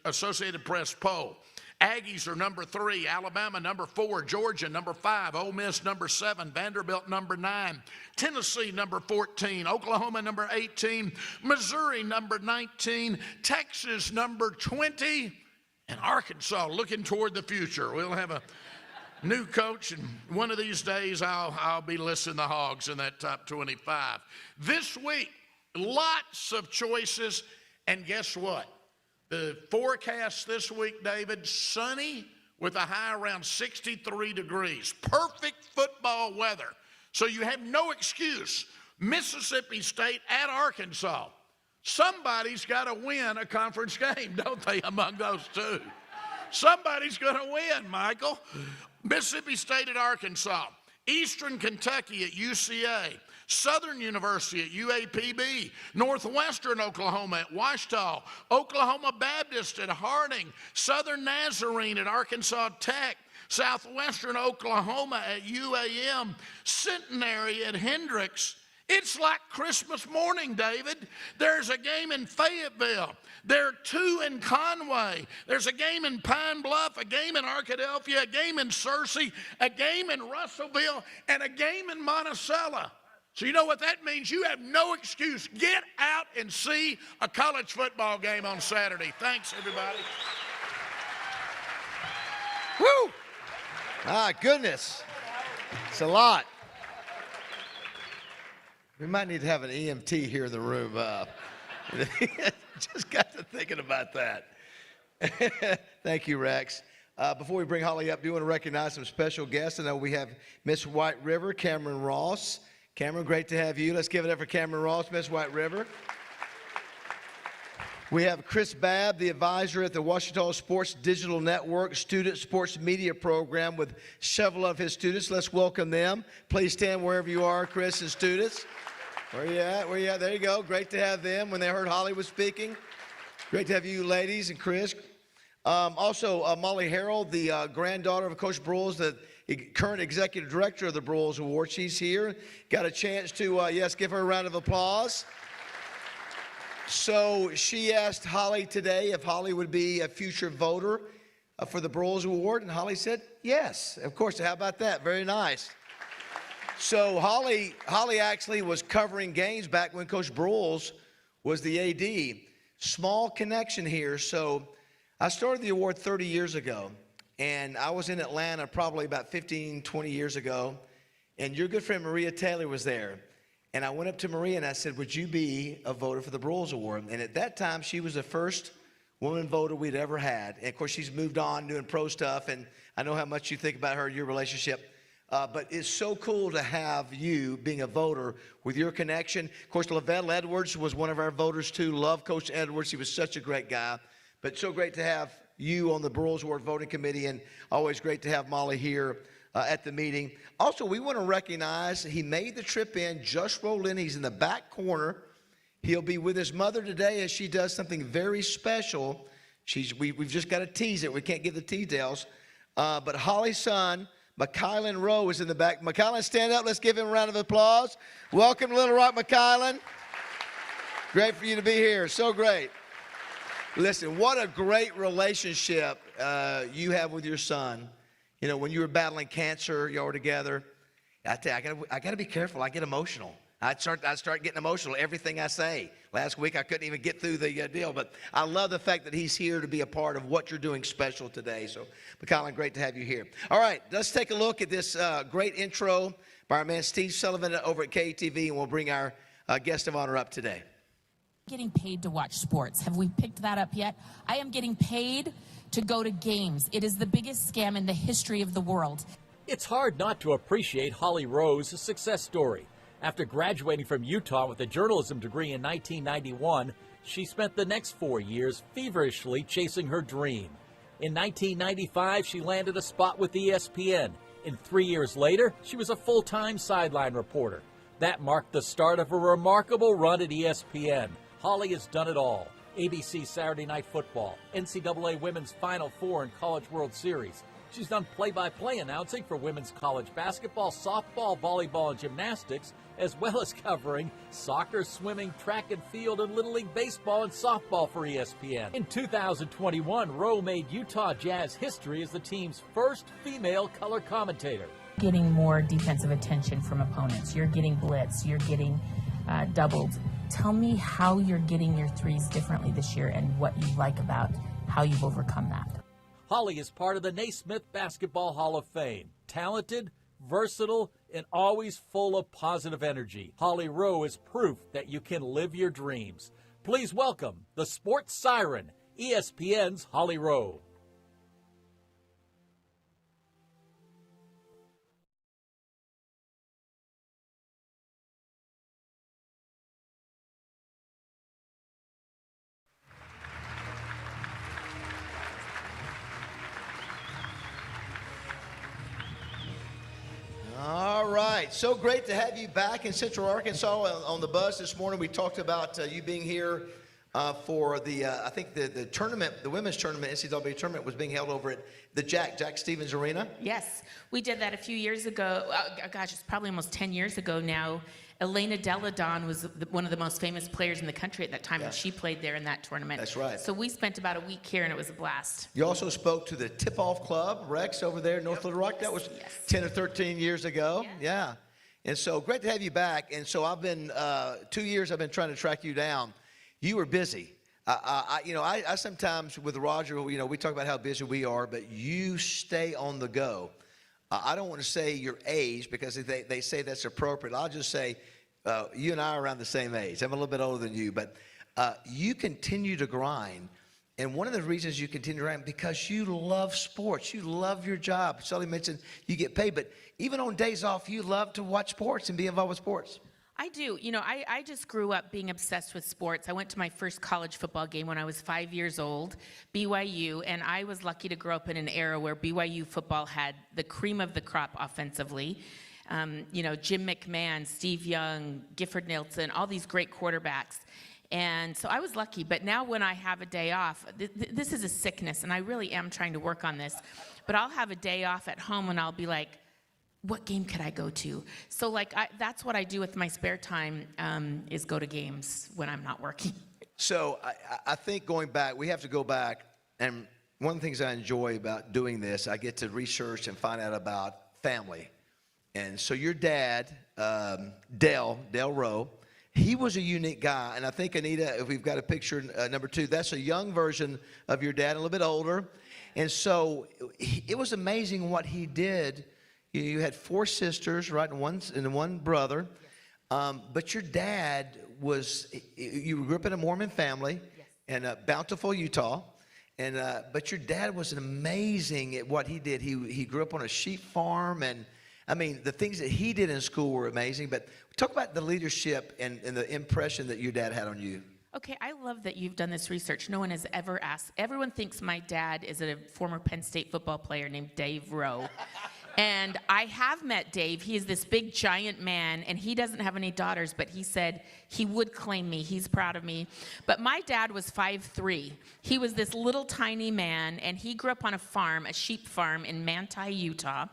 Associated Press poll. Aggies are number 3, Alabama number 4, Georgia number 5, Ole Miss number 7, Vanderbilt number 9, Tennessee number 14, Oklahoma number 18, Missouri number 19, Texas number 20, and Arkansas looking toward the future. We'll have a new coach, and one of these days I'll be listing the Hogs in that top 25. This week, lots of choices, and guess what? The forecast this week, David, sunny with a high around 63 degrees. Perfect football weather. So you have no excuse. Mississippi State at Arkansas. Somebody's got to win a conference game, don't they, among those two? Somebody's going to win, Michael. Mississippi State at Arkansas. Eastern Kentucky at UCA. Southern University at UAPB, Northwestern Oklahoma at Ouachita, Oklahoma Baptist at Harding, Southern Nazarene at Arkansas Tech, Southwestern Oklahoma at UAM, Centenary at Hendricks. It's like Christmas morning, David. There's a game in Fayetteville. There are 2 in Conway. There's a game in Pine Bluff, a game in Arkadelphia, a game in Searcy, a game in Russellville, and a game in Monticello. So you know what that means? You have no excuse. Get out and see a college football game on Saturday. Thanks, everybody. Woo! Ah, goodness. It's a lot. We might need to have an EMT here in the room. Just got to thinking about that. Thank you, Rex. Before we bring Holly up, do you want to recognize some special guests? I know we have Miss White River, Cameron Ross. Cameron, great to have you. Let's give it up for Cameron Ross, Miss White River. We have Chris Babb, the advisor at the Ouachita Sports Digital Network Student Sports Media Program with several of his students. Let's welcome them. Please stand wherever you are, Chris and students. Where you at? Where you at? There you go. Great to have them when they heard Holly was speaking. Great to have you ladies and Chris. Also, Molly Harrell, the granddaughter of Coach Broyles, the current executive director of the Broyles Award. She's here. Got a chance to, yes, give her a round of applause. So she asked Holly today if Holly would be a future voter for the Broyles Award, and Holly said yes. Of course, how about that? Very nice. So Holly actually was covering games back when Coach Broyles was the AD. Small connection here. So I started the award 30 years ago, and I was in Atlanta probably about 15, 20 years ago, and your good friend Maria Taylor was there. And I went up to Maria and I said, would you be a voter for the Broyles Award? And at that time, she was the first woman voter we'd ever had. And of course, she's moved on doing pro stuff, and I know how much you think about her, your relationship. But it's so cool to have you being a voter with your connection. Of course, Lavelle Edwards was one of our voters too. Love Coach Edwards. He was such a great guy. But so great to have you on the Broyles Award voting committee, and always great to have Molly here at the meeting. Also, we want to recognize he made the trip in, just rolled in. He's in the back corner. He'll be with his mother today as she does something very special. We've just got to tease it. We can't give the details. But Holly's son, Holly Rowe, is in the back. Holly, stand up. Let's give him a round of applause. Welcome to Little Rock, Holly. Great for you to be here. So great. Listen, what a great relationship you have with your son. You know, when you were battling cancer, y'all were together. I tell you, I got to be careful. I get emotional. I start getting emotional everything I say. Last week I couldn't even get through the deal, but I love the fact that he's here to be a part of what you're doing special today. So, Colin, great to have you here. All right, let's take a look at this great intro by our man Steve Sullivan over at KTV, and we'll bring our guest of honor up today. Getting paid to watch sports. Have we picked that up yet? I am getting paid to go to games. It is the biggest scam in the history of the world. It's hard not to appreciate Holly Rowe's success story. After graduating from Utah with a journalism degree in 1991, she spent the next 4 years feverishly chasing her dream. In 1995, she landed a spot with ESPN. And 3 years later, she was a full-time sideline reporter. That marked the start of a remarkable run at ESPN. Holly has done it all. ABC Saturday Night Football, NCAA Women's Final Four and College World Series. She's done play-by-play announcing for women's college basketball, softball, volleyball, and gymnastics, as well as covering soccer, swimming, track and field, and Little League baseball and softball for ESPN. In 2021, Rowe made Utah Jazz history as the team's first female color commentator. Getting more defensive attention from opponents. You're getting blitz. You're getting doubled. Tell me how you're getting your threes differently this year and what you like about how you've overcome that. Holly is part of the Naismith Basketball Hall of Fame. Talented, versatile, and always full of positive energy. Holly Rowe is proof that you can live your dreams. Please welcome the sports siren, ESPN's Holly Rowe. All right, so great to have you back in Central Arkansas on the bus this morning. We talked about you being here for the, I think the tournament, the women's tournament, NCAA tournament was being held over at the Jack Stevens Arena. Yes, we did that a few years ago. Gosh, it's probably almost 10 years ago now. Elena Deladon was one of the most famous players in the country at that time, and she played there in that tournament. That's right. So we spent about a week here, and it was a blast. You also spoke to the Tip-Off Club, Rex, over there in North Little Rock. That was 10 or 13 years ago. Yeah. And so great to have you back. And so I've been, 2 years I've been trying to track you down. You were busy. I sometimes with Roger, we talk about how busy we are, but you stay on the go. I don't want to say your age because they say that's appropriate. I'll just say you and I are around the same age. I'm a little bit older than you, but you continue to grind. And one of the reasons you continue to grind because you love sports. You love your job. Sully mentioned you get paid, but even on days off, you love to watch sports and be involved with sports. I do. I just grew up being obsessed with sports. I went to my first college football game when I was 5 years old, BYU, and I was lucky to grow up in an era where BYU football had the cream of the crop offensively. Jim McMahon, Steve Young, Gifford Nielsen, all these great quarterbacks. And so I was lucky, but now when I have a day off, this is a sickness, and I really am trying to work on this, but I'll have a day off at home and I'll be like, what game could I go to? So like, that's what I do with my spare time, is go to games when I'm not working. So I think going back, we have to go back, and one of the things I enjoy about doing this, I get to research and find out about family. And so your dad, Dale Rowe, he was a unique guy. And I think, Anita, if we've got a picture, number 2, that's a young version of your dad, a little bit older. And so it was amazing what he did. You had 4 sisters, right, and one brother. But your dad you grew up in a Mormon family in Bountiful, Utah. But your dad was amazing at what he did. He grew up on a sheep farm, and I mean, the things that he did in school were amazing. But talk about the leadership and the impression that your dad had on you. Okay, I love that you've done this research. No one has ever asked. Everyone thinks my dad is a former Penn State football player named Dave Rowe. And I have met Dave. He is this big, giant man, and he doesn't have any daughters, but he said he would claim me. He's proud of me. But my dad was 5'3". He was this little, tiny man, and he grew up on a farm, a sheep farm in Manti, Utah.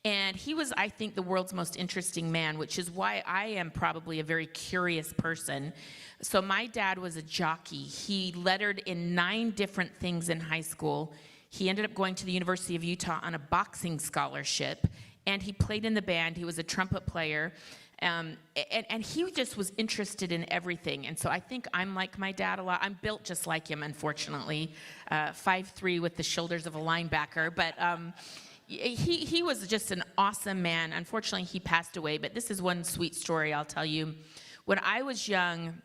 And he was, I think, the world's most interesting man, which is why I am probably a very curious person. So my dad was a jockey. He lettered in 9 different things in high school. He ended up going to the University of Utah on a boxing scholarship, and he played in the band. He was a trumpet player, and he just was interested in everything. And so I think I'm like my dad a lot. I'm built just like him, unfortunately, 5'3" with the shoulders of a linebacker. But he was just an awesome man. Unfortunately, he passed away, but this is one sweet story I'll tell you. When I was young,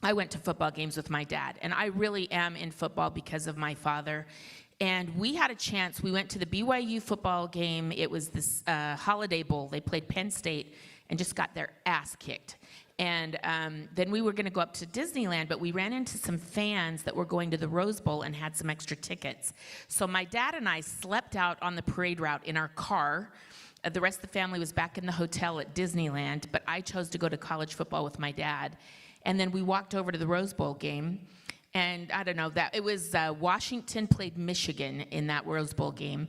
I went to football games with my dad, and I really am in football because of my father. And we had a chance. We went to the BYU football game. It was this Holiday Bowl. They played Penn State and just got their ass kicked. And then we were going to go up to Disneyland, but we ran into some fans that were going to the Rose Bowl and had some extra tickets. So my dad and I slept out on the parade route in our car. The rest of the family was back in the hotel at Disneyland, but I chose to go to college football with my dad. And then we walked over to the Rose Bowl game. And I don't know, that it was Washington played Michigan in that Rose Bowl game.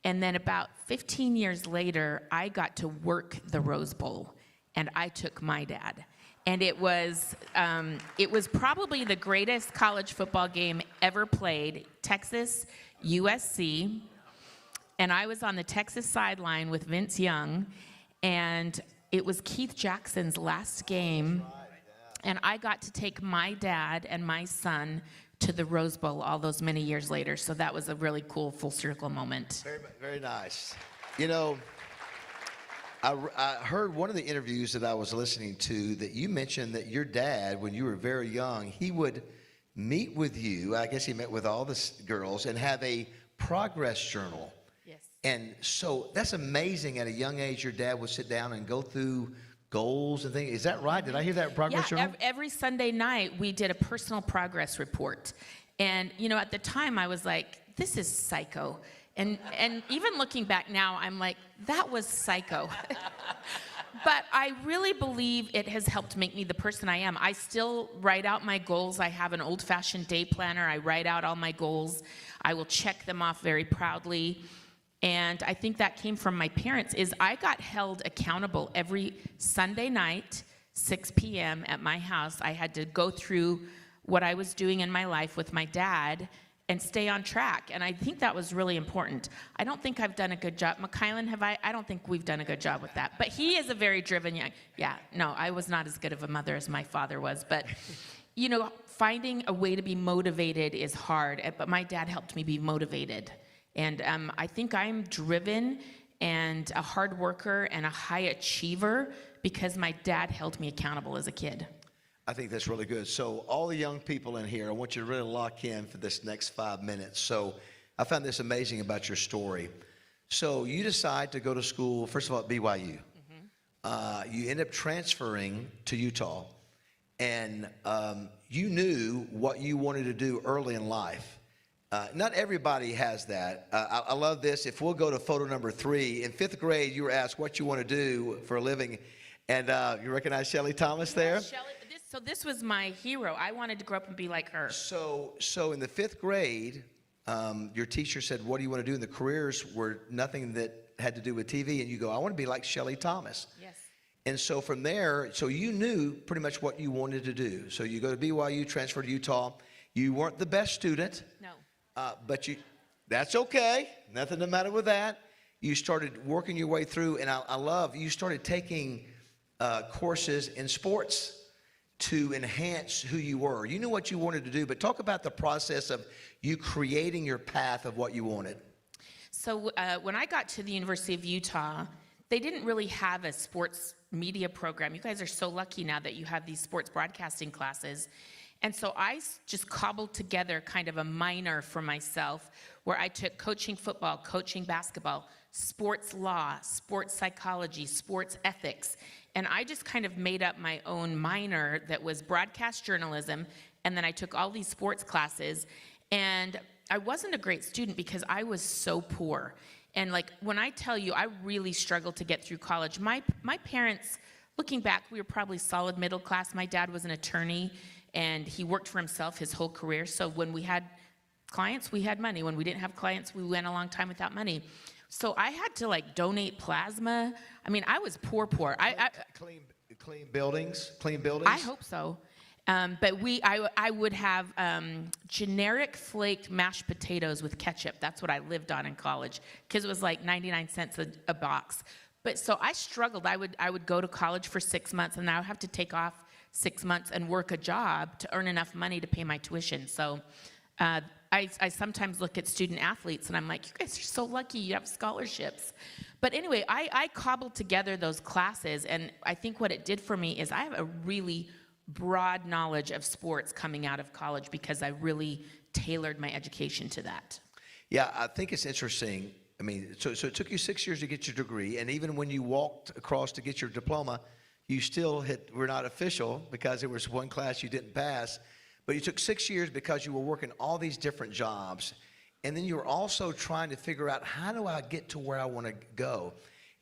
And then about 15 years later, I got to work the Rose Bowl, and I took my dad. And it was probably the greatest college football game ever played, Texas, USC. And I was on the Texas sideline with Vince Young, and it was Keith Jackson's last game. And I got to take my dad and my son to the Rose Bowl all those many years later. So that was a really cool full circle moment. Very, very nice. You know, I heard one of the interviews that I was listening to that you mentioned that your dad, when you were very young, he would meet with you. I guess he met with all the girls and have a progress journal. Yes. And so that's amazing. At a young age, your dad would sit down and go through goals and things. Is that right? Did I hear that progress journal? Every Sunday night we did a personal progress report. And, you know, at the time I was like, this is psycho. And even looking back now, I'm like, that was psycho. But I really believe it has helped make me the person I am. I still write out my goals. I have an old-fashioned day planner. I write out all my goals. I will check them off very proudly. And I think that came from my parents, is I got held accountable every Sunday night, 6 p.m. at my house. I had to go through what I was doing in my life with my dad and stay on track. And I think that was really important. I don't think I've done a good job. McKylan, have I? I don't think we've done a good job with that. But he is a very driven young. Yeah, no, I was not as good of a mother as my father was. But, you know, finding a way to be motivated is hard. But my dad helped me be motivated. And I think I'm driven and a hard worker and a high achiever because my dad held me accountable as a kid. I think that's really good. So all the young people in here, I want you to really lock in for this next 5 minutes. So I found this amazing about your story. So you decide to go to school, first of all, at BYU. Mm-hmm. You end up transferring to Utah. And you knew what you wanted to do early in life. Not everybody has that. I love this. If we'll go to photo number 3, in 5th grade, you were asked what you want to do for a living. And you recognize Shelly Thomas there? Shelly, So this was my hero. I wanted to grow up and be like her. So in the 5th grade, your teacher said, what do you want to do? And the careers were nothing that had to do with TV. And you go, I want to be like Shelley Thomas. Yes. And so from there, so you knew pretty much what you wanted to do. So you go to BYU, transfer to Utah. You weren't the best student. No. But that's okay. Nothing the matter with that. You started working your way through, and I love, you started taking courses in sports to enhance who you were. You knew what you wanted to do, but talk about the process of you creating your path of what you wanted. So when I got to the University of Utah, they didn't really have a sports media program. You guys are so lucky now that you have these sports broadcasting classes. And so I just cobbled together kind of a minor for myself where I took coaching football, coaching basketball, sports law, sports psychology, sports ethics. And I just kind of made up my own minor that was broadcast journalism. And then I took all these sports classes. And I wasn't a great student because I was so poor. And like when I tell you, I really struggled to get through college. My parents, looking back, we were probably solid middle class. My dad was an attorney. And he worked for himself his whole career. So when we had clients, we had money. When we didn't have clients, we went a long time without money. So I had to like donate plasma. I mean, I was poor. Clean buildings? I hope so. But I would have generic flaked mashed potatoes with ketchup. That's what I lived on in college because it was like 99 cents a box. But so I struggled. I would go to college for 6 months and I would have to take off 6 months and work a job to earn enough money to pay my tuition. So I sometimes look at student athletes and I'm like, you guys are so lucky you have scholarships. But anyway, I cobbled together those classes, and I think what it did for me is I have a really broad knowledge of sports coming out of college because I really tailored my education to that. Yeah, I think it's interesting. I mean, so it took you 6 years to get your degree, and even when you walked across to get your diploma, you still were not official because there was one class you didn't pass. But you took 6 years because you were working all these different jobs. And then you were also trying to figure out, how do I get to where I want to go?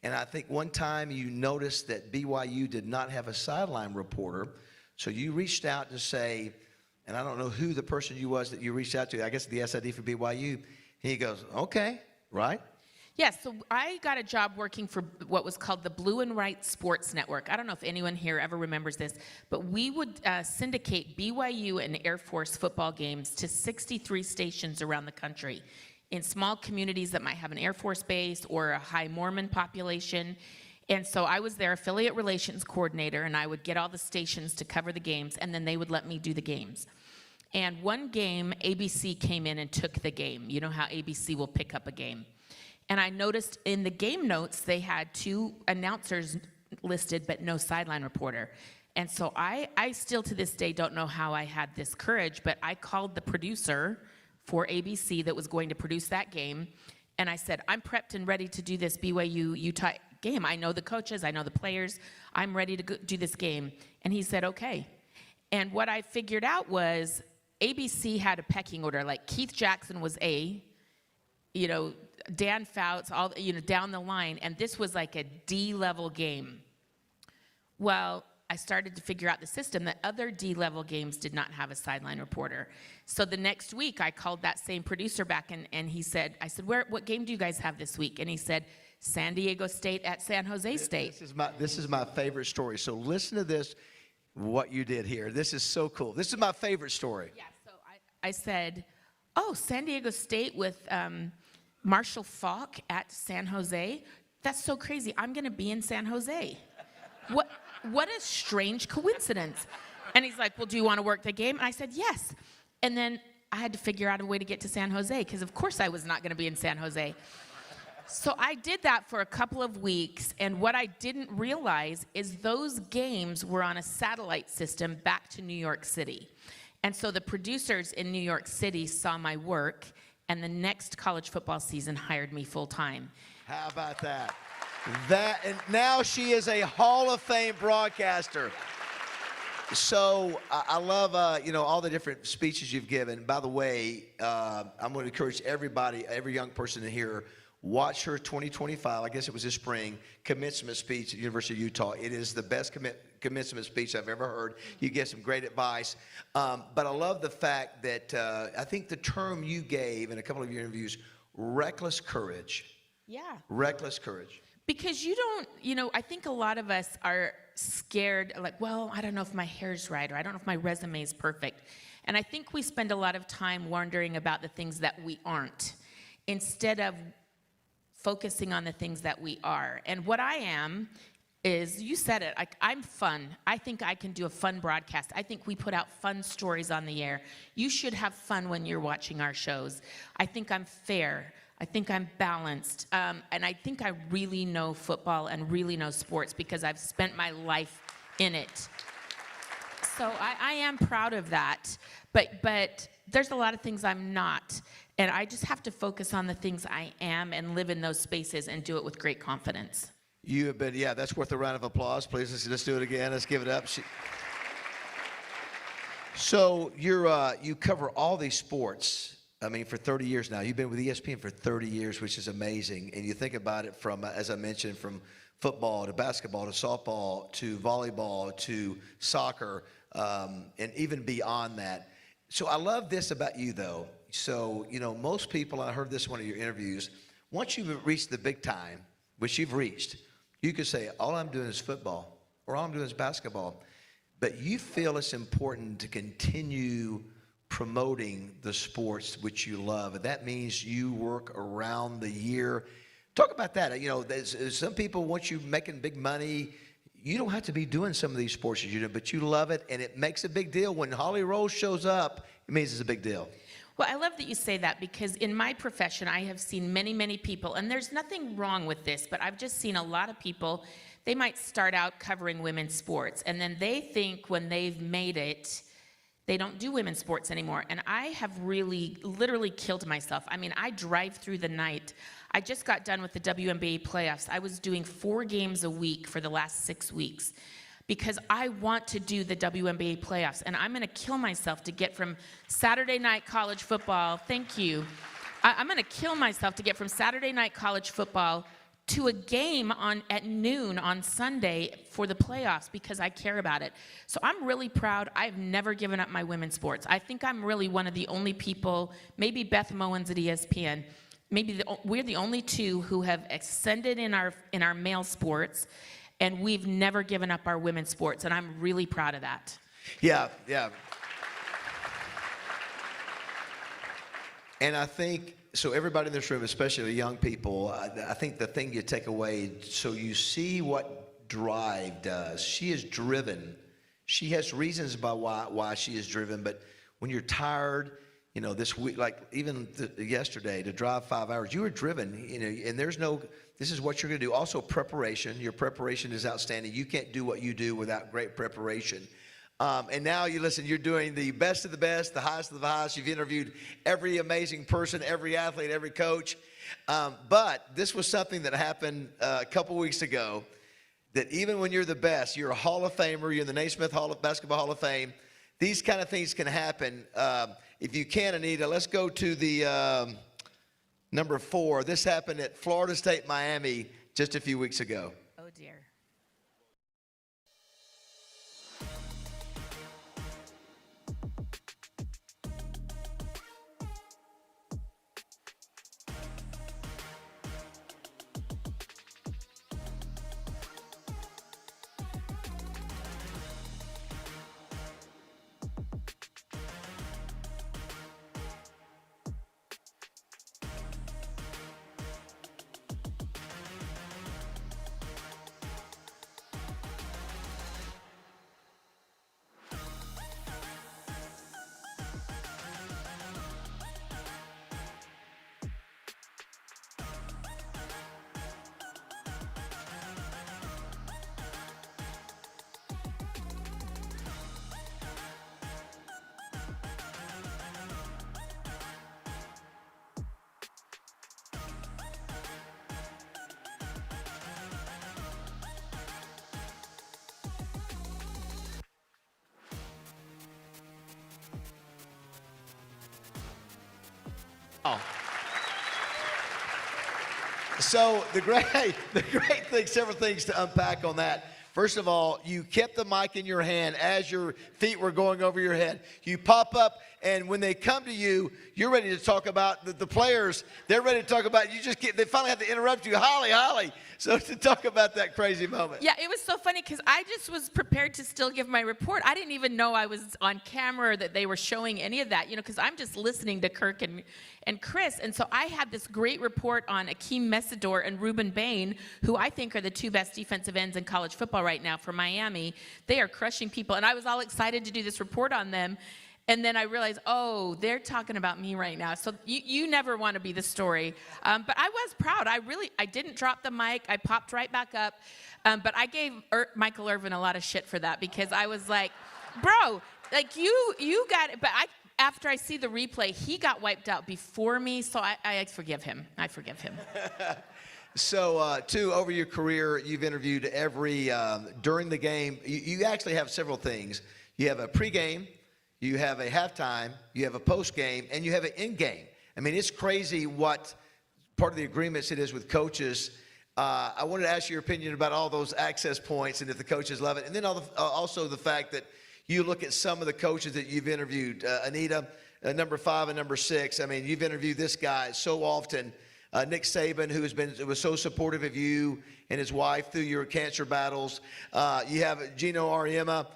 And I think one time you noticed that BYU did not have a sideline reporter. So you reached out to say, and I don't know who the person you was that you reached out to, I guess the SID for BYU. He goes, okay, right? Yeah, so I got a job working for what was called the Blue and White Sports Network. I don't know if anyone here ever remembers this, but we would syndicate BYU and Air Force football games to 63 stations around the country in small communities that might have an Air Force base or a high Mormon population. And so I was their affiliate relations coordinator, and I would get all the stations to cover the games, and then they would let me do the games. And one game, ABC came in and took the game. You know how ABC will pick up a game. And I noticed in the game notes, they had 2 announcers listed, but no sideline reporter. And so I still to this day don't know how I had this courage, but I called the producer for ABC that was going to produce that game. And I said, I'm prepped and ready to do this BYU-Utah game. I know the coaches, I know the players. I'm ready to do this game. And he said, okay. And what I figured out was ABC had a pecking order. Like Keith Jackson was A, Dan Fouts, all down the line, and this was like a D-level game. Well, I started to figure out the system that other D-level games did not have a sideline reporter. So the next week, I called that same producer back, and he said, what game do you guys have this week? And he said, San Diego State at San Jose State. This is my favorite story. So listen to this, what you did here. This is so cool. This is my favorite story. Yeah, so I said, oh, San Diego State with Marshall Faulk at San Jose? That's so crazy. I'm going to be in San Jose. What a strange coincidence. And he's like, well, do you want to work the game? And I said, yes. And then I had to figure out a way to get to San Jose because, of course, I was not going to be in San Jose. So I did that for a couple of weeks, and what I didn't realize is those games were on a satellite system back to New York City. And so the producers in New York City saw my work, and the next college football season hired me full-time. How about that? And now she is a Hall of Fame broadcaster. So I love, all the different speeches you've given. By the way, I'm going to encourage everybody, every young person in here, Watch her 2025, I guess it was this spring, commencement speech at the University of Utah. It is the best commencement speech I've ever heard. You get some great advice. But I love the fact that I think the term you gave in a couple of your interviews, reckless courage. Yeah. Reckless courage. Because you don't, I think a lot of us are scared, like, well, I don't know if my hair's right, or I don't know if my resume is perfect. And I think we spend a lot of time wondering about the things that we aren't, instead of focusing on the things that we are. And what I am is, you said it, I'm fun. I think I can do a fun broadcast. I think we put out fun stories on the air. You should have fun when you're watching our shows. I think I'm fair. I think I'm balanced. And I think I really know football and really know sports because I've spent my life in it. So I am proud of that. But there's a lot of things I'm not. And I just have to focus on the things I am and live in those spaces and do it with great confidence. You have been, yeah, that's worth a round of applause, please. Let's do it again. Let's give it up. So you cover all these sports, I mean, for 30 years now. You've been with ESPN for 30 years, which is amazing. And you think about it from, as I mentioned, from football to basketball to softball to volleyball to soccer, and even beyond that. So I love this about you, though. So, most people, I heard this in one of your interviews, once you've reached the big time, which you've reached, you could say, all I'm doing is football, or all I'm doing is basketball. But you feel it's important to continue promoting the sports which you love. And that means you work around the year. Talk about that. There's some people, once you're making big money, you don't have to be doing some of these sports as you do, but you love it, and it makes a big deal. When Holly Rowe shows up, it means it's a big deal. Well, I love that you say that, because in my profession, I have seen many, many people, and there's nothing wrong with this, but I've just seen a lot of people, they might start out covering women's sports, and then they think when they've made it, they don't do women's sports anymore. And I have really, literally killed myself. I mean, I drive through the night. I just got done with the WNBA playoffs. I was doing 4 games a week for the last 6 weeks, because I want to do the WNBA playoffs, and I'm gonna kill myself to get from Saturday night college football, thank you. I'm gonna kill myself to get from Saturday night college football to a game at noon on Sunday for the playoffs, because I care about it. So I'm really proud. I've never given up my women's sports. I think I'm really one of the only people, maybe Beth Mowens at ESPN, we're the only 2 who have ascended in our male sports, and we've never given up our women's sports, and I'm really proud of that. Yeah. And I think, so everybody in this room, especially the young people, I think the thing you take away, so you see what drive does. She is driven. She has reasons by why she is driven, but when you're tired, this week, like even yesterday, to drive 5 hours, you were driven, and this is what you're going to do. Also, preparation. Your preparation is outstanding. You can't do what you do without great preparation. And now you're doing the best of the best, the highest of the highest. You've interviewed every amazing person, every athlete, every coach. But this was something that happened a couple weeks ago, that even when you're the best, you're a Hall of Famer, you're in the Naismith Basketball Hall of Fame, these kind of things can happen. If you can, Anita, let's go to the number 4. This happened at Florida State, Miami, just a few weeks ago. Oh, dear. So the great thing, several things to unpack on that. First of all, you kept the mic in your hand as your feet were going over your head. You pop up, and when they come to you, you're ready to talk about the players. They're ready to talk about you. They finally have to interrupt you, Holly. So to talk about that crazy moment. Yeah, it was so funny because I just was prepared to still give my report. I didn't even know I was on camera or that they were showing any of that, because I'm just listening to Kirk and Chris. And so I had this great report on Akeem Messidor and Reuben Bain, who I think are the two best defensive ends in college football right now for Miami. They are crushing people. And I was all excited to do this report on them. And then I realized, oh, they're talking about me right now. So you never want to be the story. But I was proud. I didn't drop the mic. I popped right back up. But I gave Michael Irvin a lot of shit for that because I was like, bro, like you got it. But after I see the replay, he got wiped out before me. So I forgive him. I forgive him. So, too, over your career, you've interviewed during the game. You actually have several things. You have a pregame. You have a halftime, you have a postgame, and you have an in-game. I mean, it's crazy what part of the agreements it is with coaches. I wanted to ask your opinion about all those access points and if the coaches love it. And then also the fact that you look at some of the coaches that you've interviewed. Anita, number 5 and number 6. I mean, you've interviewed this guy so often. Nick Saban, who was so supportive of you and his wife through your cancer battles. You have Gino Auriemma.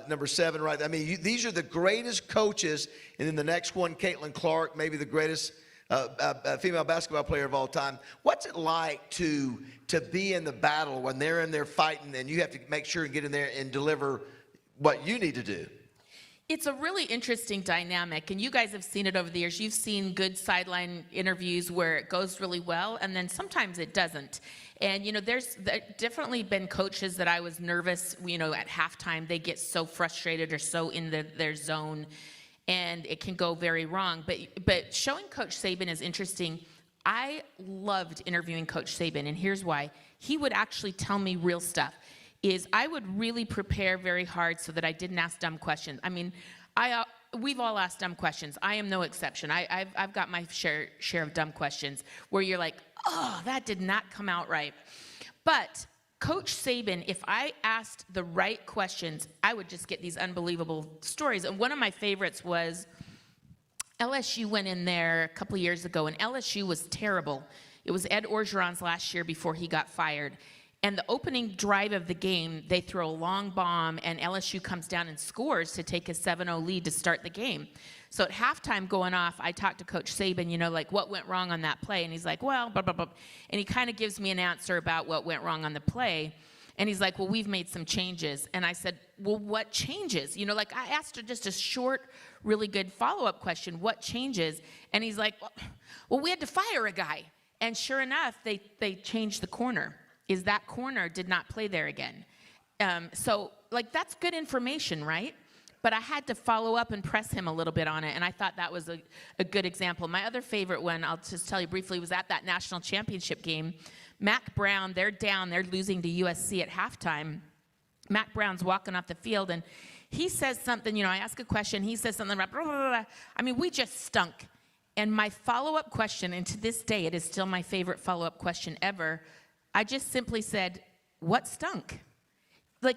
Number 7, right? I mean, these are the greatest coaches. And then the next one, Caitlin Clark, maybe the greatest female basketball player of all time. What's it like to be in the battle when they're in there fighting and you have to make sure and get in there and deliver what you need to do? It's a really interesting dynamic, and you guys have seen it over the years. You've seen good sideline interviews where it goes really well, and then sometimes it doesn't. And, there's definitely been coaches that I was nervous, at halftime. They get so frustrated or so in their zone, and it can go very wrong. But showing Coach Saban is interesting. I loved interviewing Coach Saban, and here's why. He would actually tell me real stuff. I would really prepare very hard so that I didn't ask dumb questions. I mean, we've all asked dumb questions. I am no exception. I've got my share of dumb questions where you're like, oh, that did not come out right. But Coach Saban, if I asked the right questions, I would just get these unbelievable stories. And one of my favorites was LSU went in there a couple of years ago, and LSU was terrible. It was Ed Orgeron's last year before he got fired. And the opening drive of the game, they throw a long bomb, and LSU comes down and scores to take a 7-0 lead to start the game. So at halftime going off, I talked to Coach Saban, like, what went wrong on that play? And he's like, well, blah, blah, blah. And he kind of gives me an answer about what went wrong on the play. And he's like, well, we've made some changes. And I said, well, what changes? I asked her just a short, really good follow-up question, what changes? And he's like, well, we had to fire a guy. And sure enough, they changed the corner. That corner did not play there again. So that's good information, right? But I had to follow up and press him a little bit on it, and I thought that was a good example. My other favorite one, I'll just tell you briefly, was at that national championship game. Mac Brown, they're down, they're losing to USC at halftime. Mac Brown's walking off the field, and he says something, I ask a question, he says something about, blah, blah, blah. I mean, we just stunk. And my follow-up question, and to this day, it is still my favorite follow-up question ever, I just simply said, what stunk?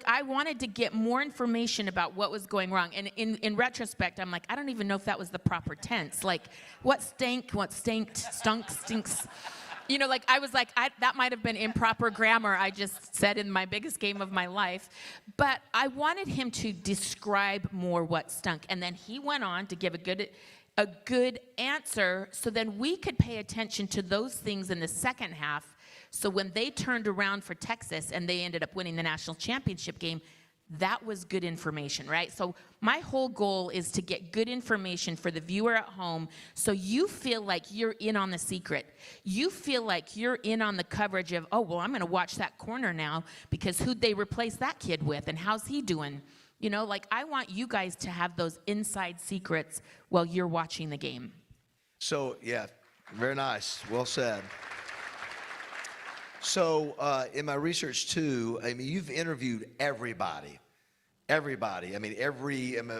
I wanted to get more information about what was going wrong. And in retrospect, I'm like, I don't even know if that was the proper tense. What stank, what stinked, stunk, stinks. I was like, that might have been improper grammar I just said in my biggest game of my life. But I wanted him to describe more what stunk. And then he went on to give a good answer so then we could pay attention to those things in the second half. So when they turned around for Texas and they ended up winning the national championship game, that was good information, right? So my whole goal is to get good information for the viewer at home so you feel like you're in on the secret. You feel like you're in on the coverage of, oh, well, I'm going to watch that corner now because who'd they replace that kid with and how's he doing? I want you guys to have those inside secrets while you're watching the game. So, yeah, very nice. Well said. So in my research, too, I mean, you've interviewed everybody. I mean,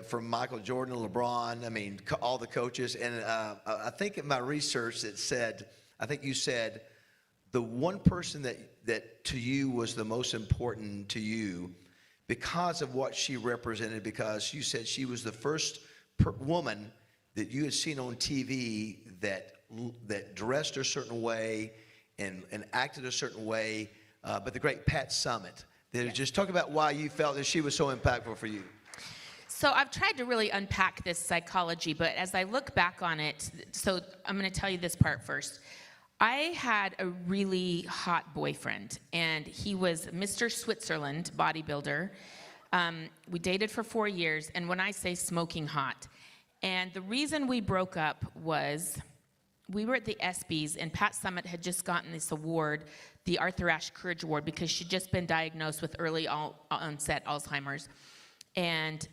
from Michael Jordan to LeBron, I mean, all the coaches. And I think in my research, you said the one person that to you was the most important to you because of what she represented, because you said she was the first woman that you had seen on TV that dressed a certain way and acted a certain way, but the great Pat Summitt. Just talk about why you felt that she was so impactful for you. So I've tried to really unpack this psychology, but as I look back on it, so I'm going to tell you this part first. I had a really hot boyfriend, and he was Mr. Switzerland bodybuilder. We dated for 4 years, and when I say smoking hot, and the reason we broke up was we were at the ESPYs, and Pat Summitt had just gotten this award, the Arthur Ashe Courage Award, because she'd just been diagnosed with early onset Alzheimer's. And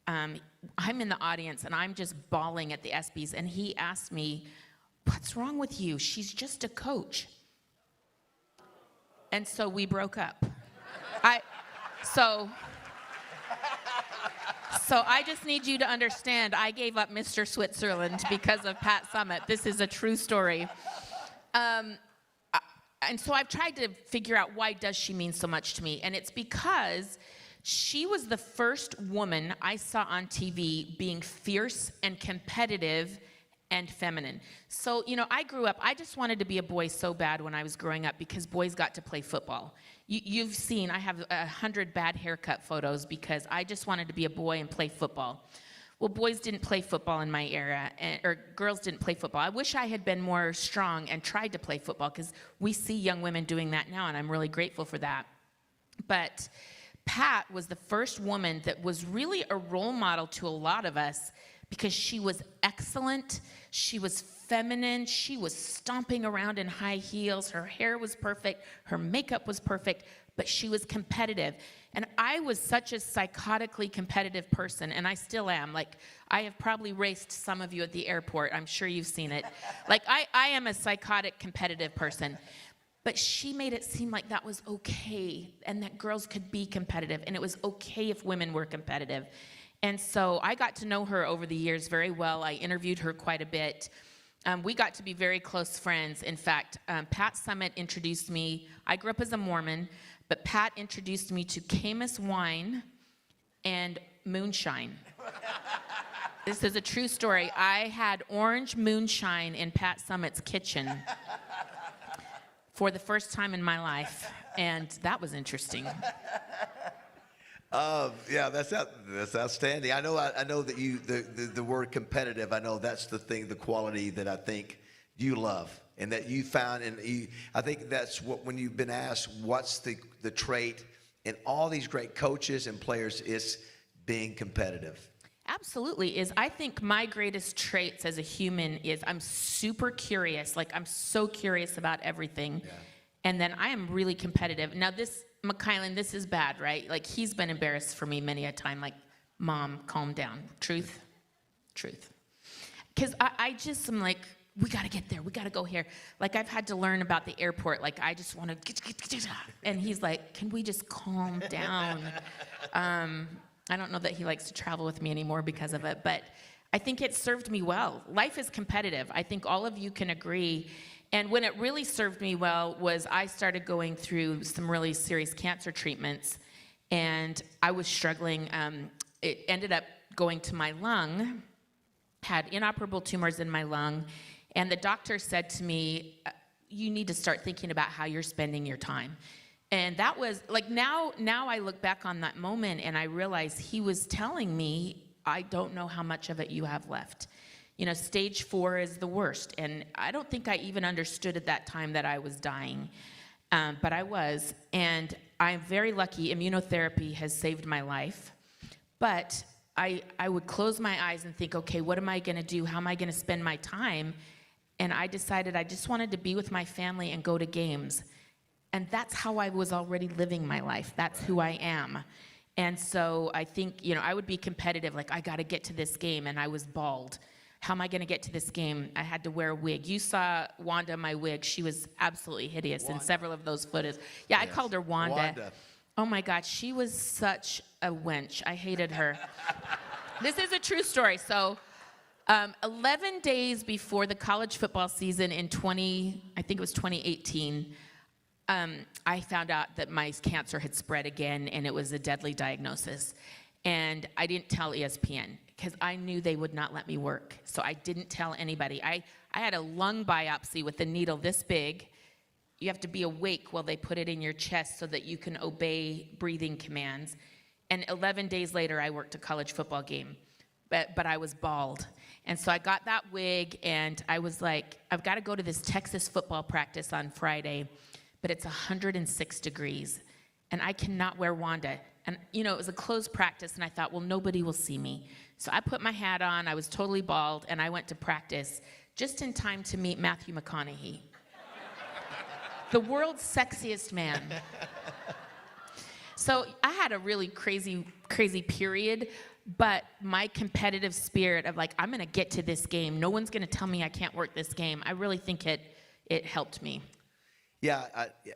I'm in the audience, and I'm just bawling at the ESPYs, and he asked me, "What's wrong with you? She's just a coach." And so we broke up. So I just need you to understand, I gave up Mr. Switzerland because of Pat Summitt. This is a true story. And so I've tried to figure out, why does she mean so much to me? And it's because she was the first woman I saw on TV being fierce and competitive and feminine. So, I grew up, I just wanted to be a boy so bad when I was growing up because boys got to play football. You've seen, I have 100 bad haircut photos because I just wanted to be a boy and play football. Well, boys didn't play football in my era, or girls didn't play football. I wish I had been more strong and tried to play football, because we see young women doing that now, and I'm really grateful for that. But Pat was the first woman that was really a role model to a lot of us, because she was excellent, she was feminine, she was stomping around in high heels, her hair was perfect, her makeup was perfect, but she was competitive. And I was such a psychotically competitive person, and I still am. Like, I have probably raced some of you at the airport. I'm sure you've seen it. Like, I am a psychotic competitive person. But she made it seem like that was okay, and that girls could be competitive, and it was okay if women were competitive. And so I got to know her over the years very well. I interviewed her quite a bit. We got to be very close friends. In fact, Pat Summitt introduced me. I grew up as a Mormon, but Pat introduced me to Caymus wine and moonshine. This is a true story. I had orange moonshine in Pat Summitt's kitchen for the first time in my life, and that was interesting. Yeah, that's outstanding. I know that you the word competitive. I know that's the thing, the quality that I think you love, and that you found, and I think that's what, when you've been asked what's the trait in all these great coaches and players, is being competitive. Absolutely. I think my greatest traits as a human is I'm super curious. Like, I'm so curious about everything. Yeah. And then I am really competitive. Now McKylan, this is bad, right? Like, he's been embarrassed for me many a time. Like, Mom, calm down. Truth. Because I just am like, we got to get there. We got to go here. Like, I've had to learn about the airport. Like, I just want to get. And he's like, can we just calm down? I don't know that he likes to travel with me anymore because of it, but I think it served me well. Life is competitive. I think all of you can agree. And when it really served me well was I started going through some really serious cancer treatments, and I was struggling. It ended up going to my lung, had inoperable tumors in my lung, and the doctor said to me, you need to start thinking about how you're spending your time. And that was, like, now I look back on that moment and I realize he was telling me, I don't know how much of it you have left. Stage 4 is the worst. And I don't think I even understood at that time that I was dying. But I was. And I'm very lucky. Immunotherapy has saved my life. But I would close my eyes and think, okay, what am I going to do? How am I going to spend my time? And I decided I just wanted to be with my family and go to games. And that's how I was already living my life. That's who I am. And so I think, I would be competitive. Like, I got to get to this game. And I was bald. How am I going to get to this game? I had to wear a wig. You saw Wanda, my wig. She was absolutely hideous in several of those footage. Yeah, yes. I called her Wanda. Oh, my God. She was such a wench. I hated her. This is a true story. So 11 days before the college football season in I think it was 2018, I found out that my cancer had spread again, and it was a deadly diagnosis. And I didn't tell ESPN because I knew they would not let me work. So I didn't tell anybody. I had a lung biopsy with a needle this big. You have to be awake while they put it in your chest so that you can obey breathing commands. And 11 days later, I worked a college football game, but I was bald. And so I got that wig, and I was like, I've got to go to this Texas football practice on Friday, but it's 106 degrees, and I cannot wear Wanda. And, you know, it was a closed practice, and I thought, well, nobody will see me. So I put my hat on, I was totally bald, and I went to practice just in time to meet Matthew McConaughey, the world's sexiest man. So I had a really crazy period, but my competitive spirit of like, I'm gonna get to this game. No one's gonna tell me I can't work this game. I really think it helped me. Yeah,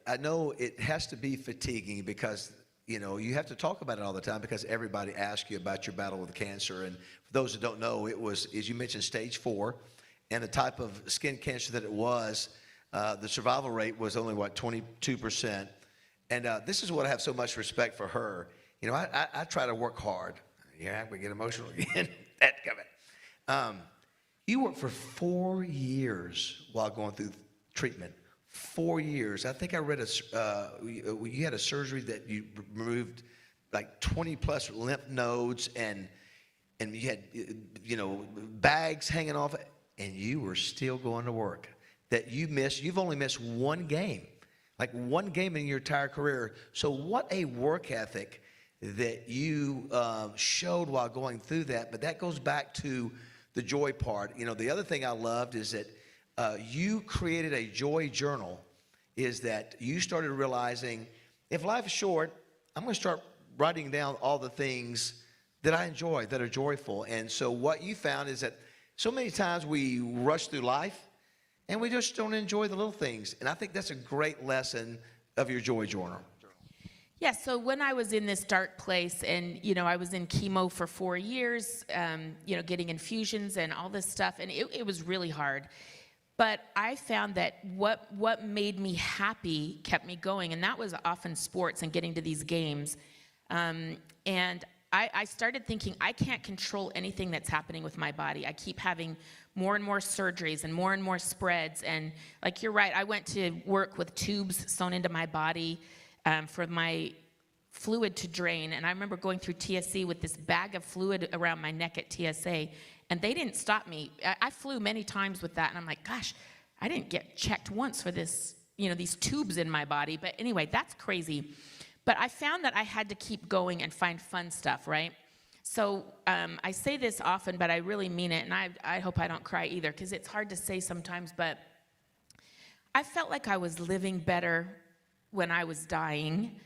I know it has to be fatiguing because, you know, you have to talk about it all the time because everybody asks you about your battle with cancer. And for those that don't know, it was, as you mentioned, stage 4, and the type of skin cancer that it was, the survival rate was only, 22%. And this is what I have so much respect for her. You know, I try to work hard. Yeah, we get emotional again. That coming. You worked for 4 years while going through treatment. 4 years. I think I read you had a surgery that you removed like 20 plus lymph nodes, and you had, you know, bags hanging off, and you were still going to work. That you've only missed one game, like one game in your entire career. So what a work ethic that you showed while going through that. But that goes back to the joy part. You know, the other thing I loved is that you created a joy journal. Is that you started realizing, if life is short, I'm going to start writing down all the things that I enjoy, that are joyful. And so what you found is that so many times we rush through life and we just don't enjoy the little things. And I think that's a great lesson of your joy journal. Yeah, so when I was in this dark place, and, you know, I was in chemo for 4 years, you know, getting infusions and all this stuff, and it was really hard. But I found that what made me happy kept me going, and that was often sports and getting to these games. And I started thinking, I can't control anything that's happening with my body. I keep having more and more surgeries and more spreads. And like, you're right, I went to work with tubes sewn into my body for my fluid to drain. And I remember going through TSC with this bag of fluid around my neck at TSA, and they didn't stop me. I flew many times with that, and I'm like, gosh, I didn't get checked once for this, you know, these tubes in my body. But anyway, that's crazy. But I found that I had to keep going and find fun stuff, right? So I say this often, but I really mean it, and I hope I don't cry either, because it's hard to say sometimes, but I felt like I was living better when I was dying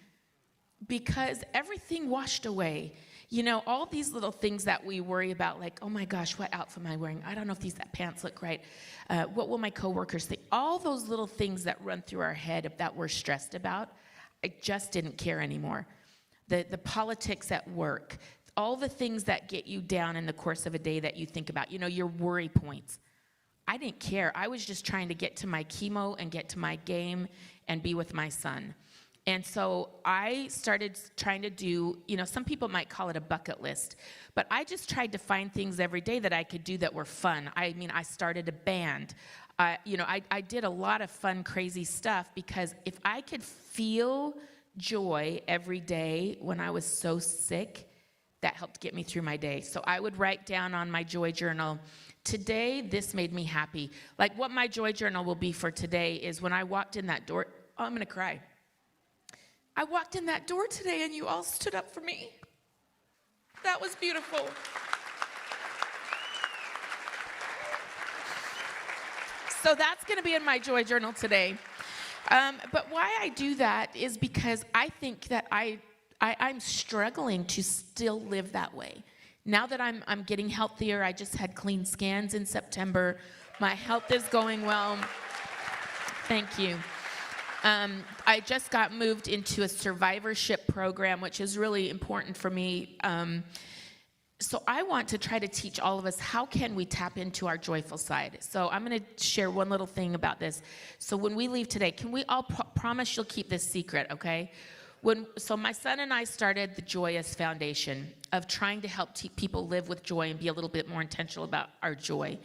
because everything washed away. You know, all these little things that we worry about, like, oh my gosh, what outfit am I wearing? I don't know if these pants look right. What will my coworkers think? All those little things that run through our head that we're stressed about, I just didn't care anymore. The politics at work, all the things that get you down in the course of a day that you think about, you know, your worry points. I didn't care. I was just trying to get to my chemo and get to my game and be with my son. And so I started trying to do, you know, some people might call it a bucket list, but I just tried to find things every day that I could do that were fun. I mean, I started a band. You know, I did a lot of fun, crazy stuff because if I could feel joy every day when I was so sick, that helped get me through my day. So I would write down on my joy journal, today, this made me happy. Like, what my joy journal will be for today is when I walked in that door, oh, I'm gonna cry. I walked in that door today and you all stood up for me. That was beautiful. So that's gonna be in my joy journal today. But why I do that is because I think that I'm struggling to still live that way. Now that I'm getting healthier, I just had clean scans in September. My health is going well. Thank you. I just got moved into a survivorship program, which is really important for me. So I want to try to teach all of us, how can we tap into our joyful side? So I'm going to share one little thing about this. So when we leave today, can we all promise you'll keep this secret, okay? So my son and I started the Joyous Foundation of trying to help people live with joy and be a little bit more intentional about our joy.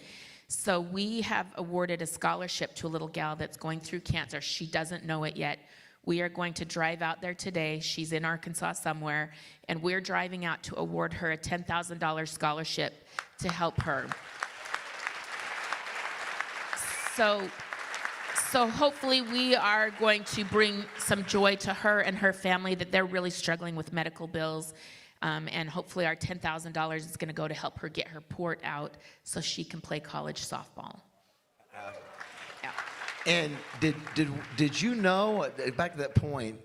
So we have awarded a scholarship to a little gal that's going through cancer. She doesn't know it yet. We are going to drive out there today. She's in Arkansas somewhere, and we're driving out to award her a $10,000 scholarship to help her. So hopefully we are going to bring some joy to her and her family, that they're really struggling with medical bills. And hopefully our $10,000 is going to go to help her get her port out so she can play college softball. And did you know, back to that point,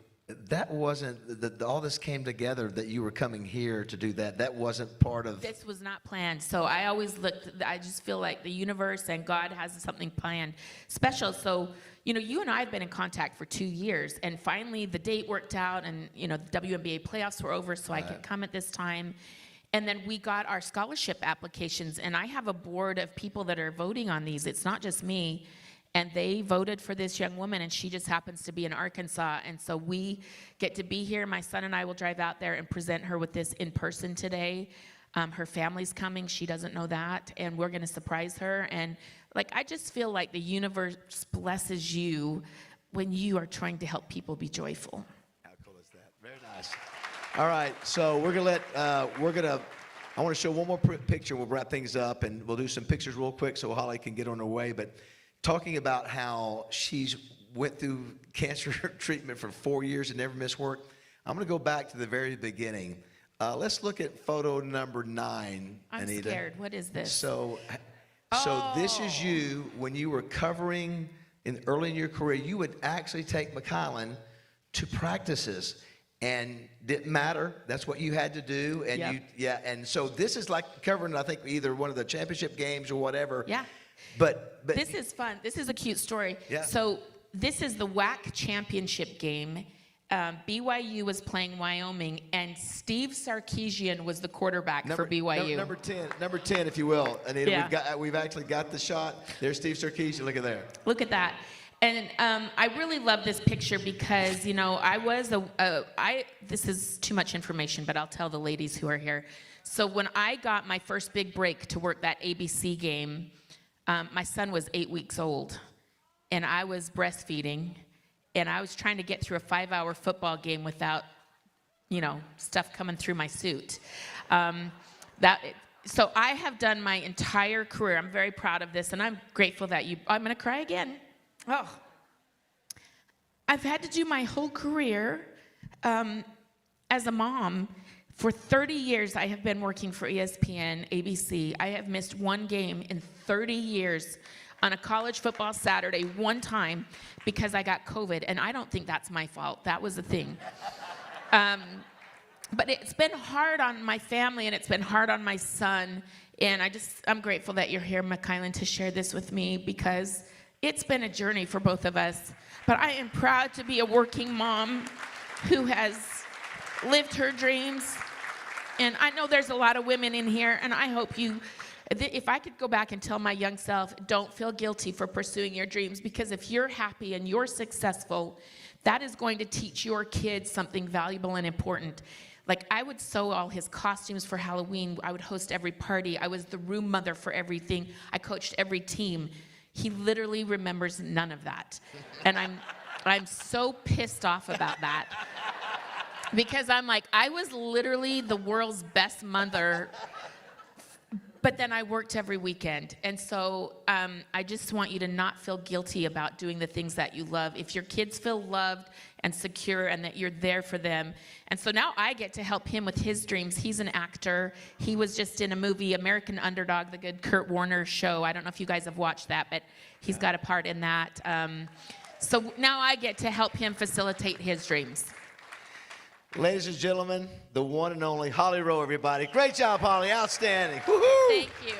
that wasn't, all this came together that you were coming here to do that? That wasn't part of... This was not planned. So I always I just feel like the universe and God has something planned special. So, you and I have been in contact for 2 years, and finally the date worked out, and, the WNBA playoffs were over, so I could come at this time. And then we got our scholarship applications, and I have a board of people that are voting on these. It's not just me. And they voted for this young woman, and she just happens to be in Arkansas. And so we get to be here. My son and I will drive out there and present her with this in person today. Her family's coming. She doesn't know that. And we're going to surprise her. And I just feel like the universe blesses you when you are trying to help people be joyful. How cool is that? Very nice. All right. So we're going to I want to show one more picture. We'll wrap things up, and we'll do some pictures real quick so Holly can get on her way. But talking about how she's went through cancer treatment for 4 years and never missed work, I'm going to go back to the very beginning. Let's look at photo number 9, Anita. I'm scared. What is this? So this is you when you were covering early in your career. You would actually take McKylan to practices, and didn't matter. That's what you had to do. And Yep. And so this is like covering, I think, either one of the championship games or whatever. Yeah. But this is fun. This is a cute story. Yeah. So this is the WAC championship game. BYU was playing Wyoming, and Steve Sarkisian was the quarterback for BYU. Number 10, if you will, Anita. Yeah. We've actually got the shot. There's Steve Sarkisian. Look at there. Look at that. And I really love this picture because, I was this is too much information, but I'll tell the ladies who are here. So when I got my first big break to work that ABC game, my son was 8 weeks old, and I was breastfeeding, and I was trying to get through a 5-hour football game without, stuff coming through my suit. So I have done my entire career. I'm very proud of this, and I'm grateful that I'm going to cry again. Oh, I've had to do my whole career as a mom. For 30 years, I have been working for ESPN, ABC. I have missed one game in 30 years on a college football Saturday one time because I got COVID, and I don't think that's my fault. That was the thing. But it's been hard on my family, and it's been hard on my son, and I'm grateful that you're here, McKylan, to share this with me because it's been a journey for both of us. But I am proud to be a working mom who has lived her dreams. And I know there's a lot of women in here, and I hope if I could go back and tell my young self, don't feel guilty for pursuing your dreams, because if you're happy and you're successful, that is going to teach your kids something valuable and important. Like, I would sew all his costumes for Halloween. I would host every party. I was the room mother for everything. I coached every team. He literally remembers none of that. And I'm so pissed off about that. Because I'm like, I was literally the world's best mother, but then I worked every weekend. And so I just want you to not feel guilty about doing the things that you love. If your kids feel loved and secure and that you're there for them. And so now I get to help him with his dreams. He's an actor. He was just in a movie, American Underdog, the good Kurt Warner show. I don't know if you guys have watched that, but he's got a part in that. So now I get to help him facilitate his dreams. Ladies and gentlemen, the one and only Holly Rowe, everybody. Great job, Holly. Outstanding. Woo-hoo. Thank you.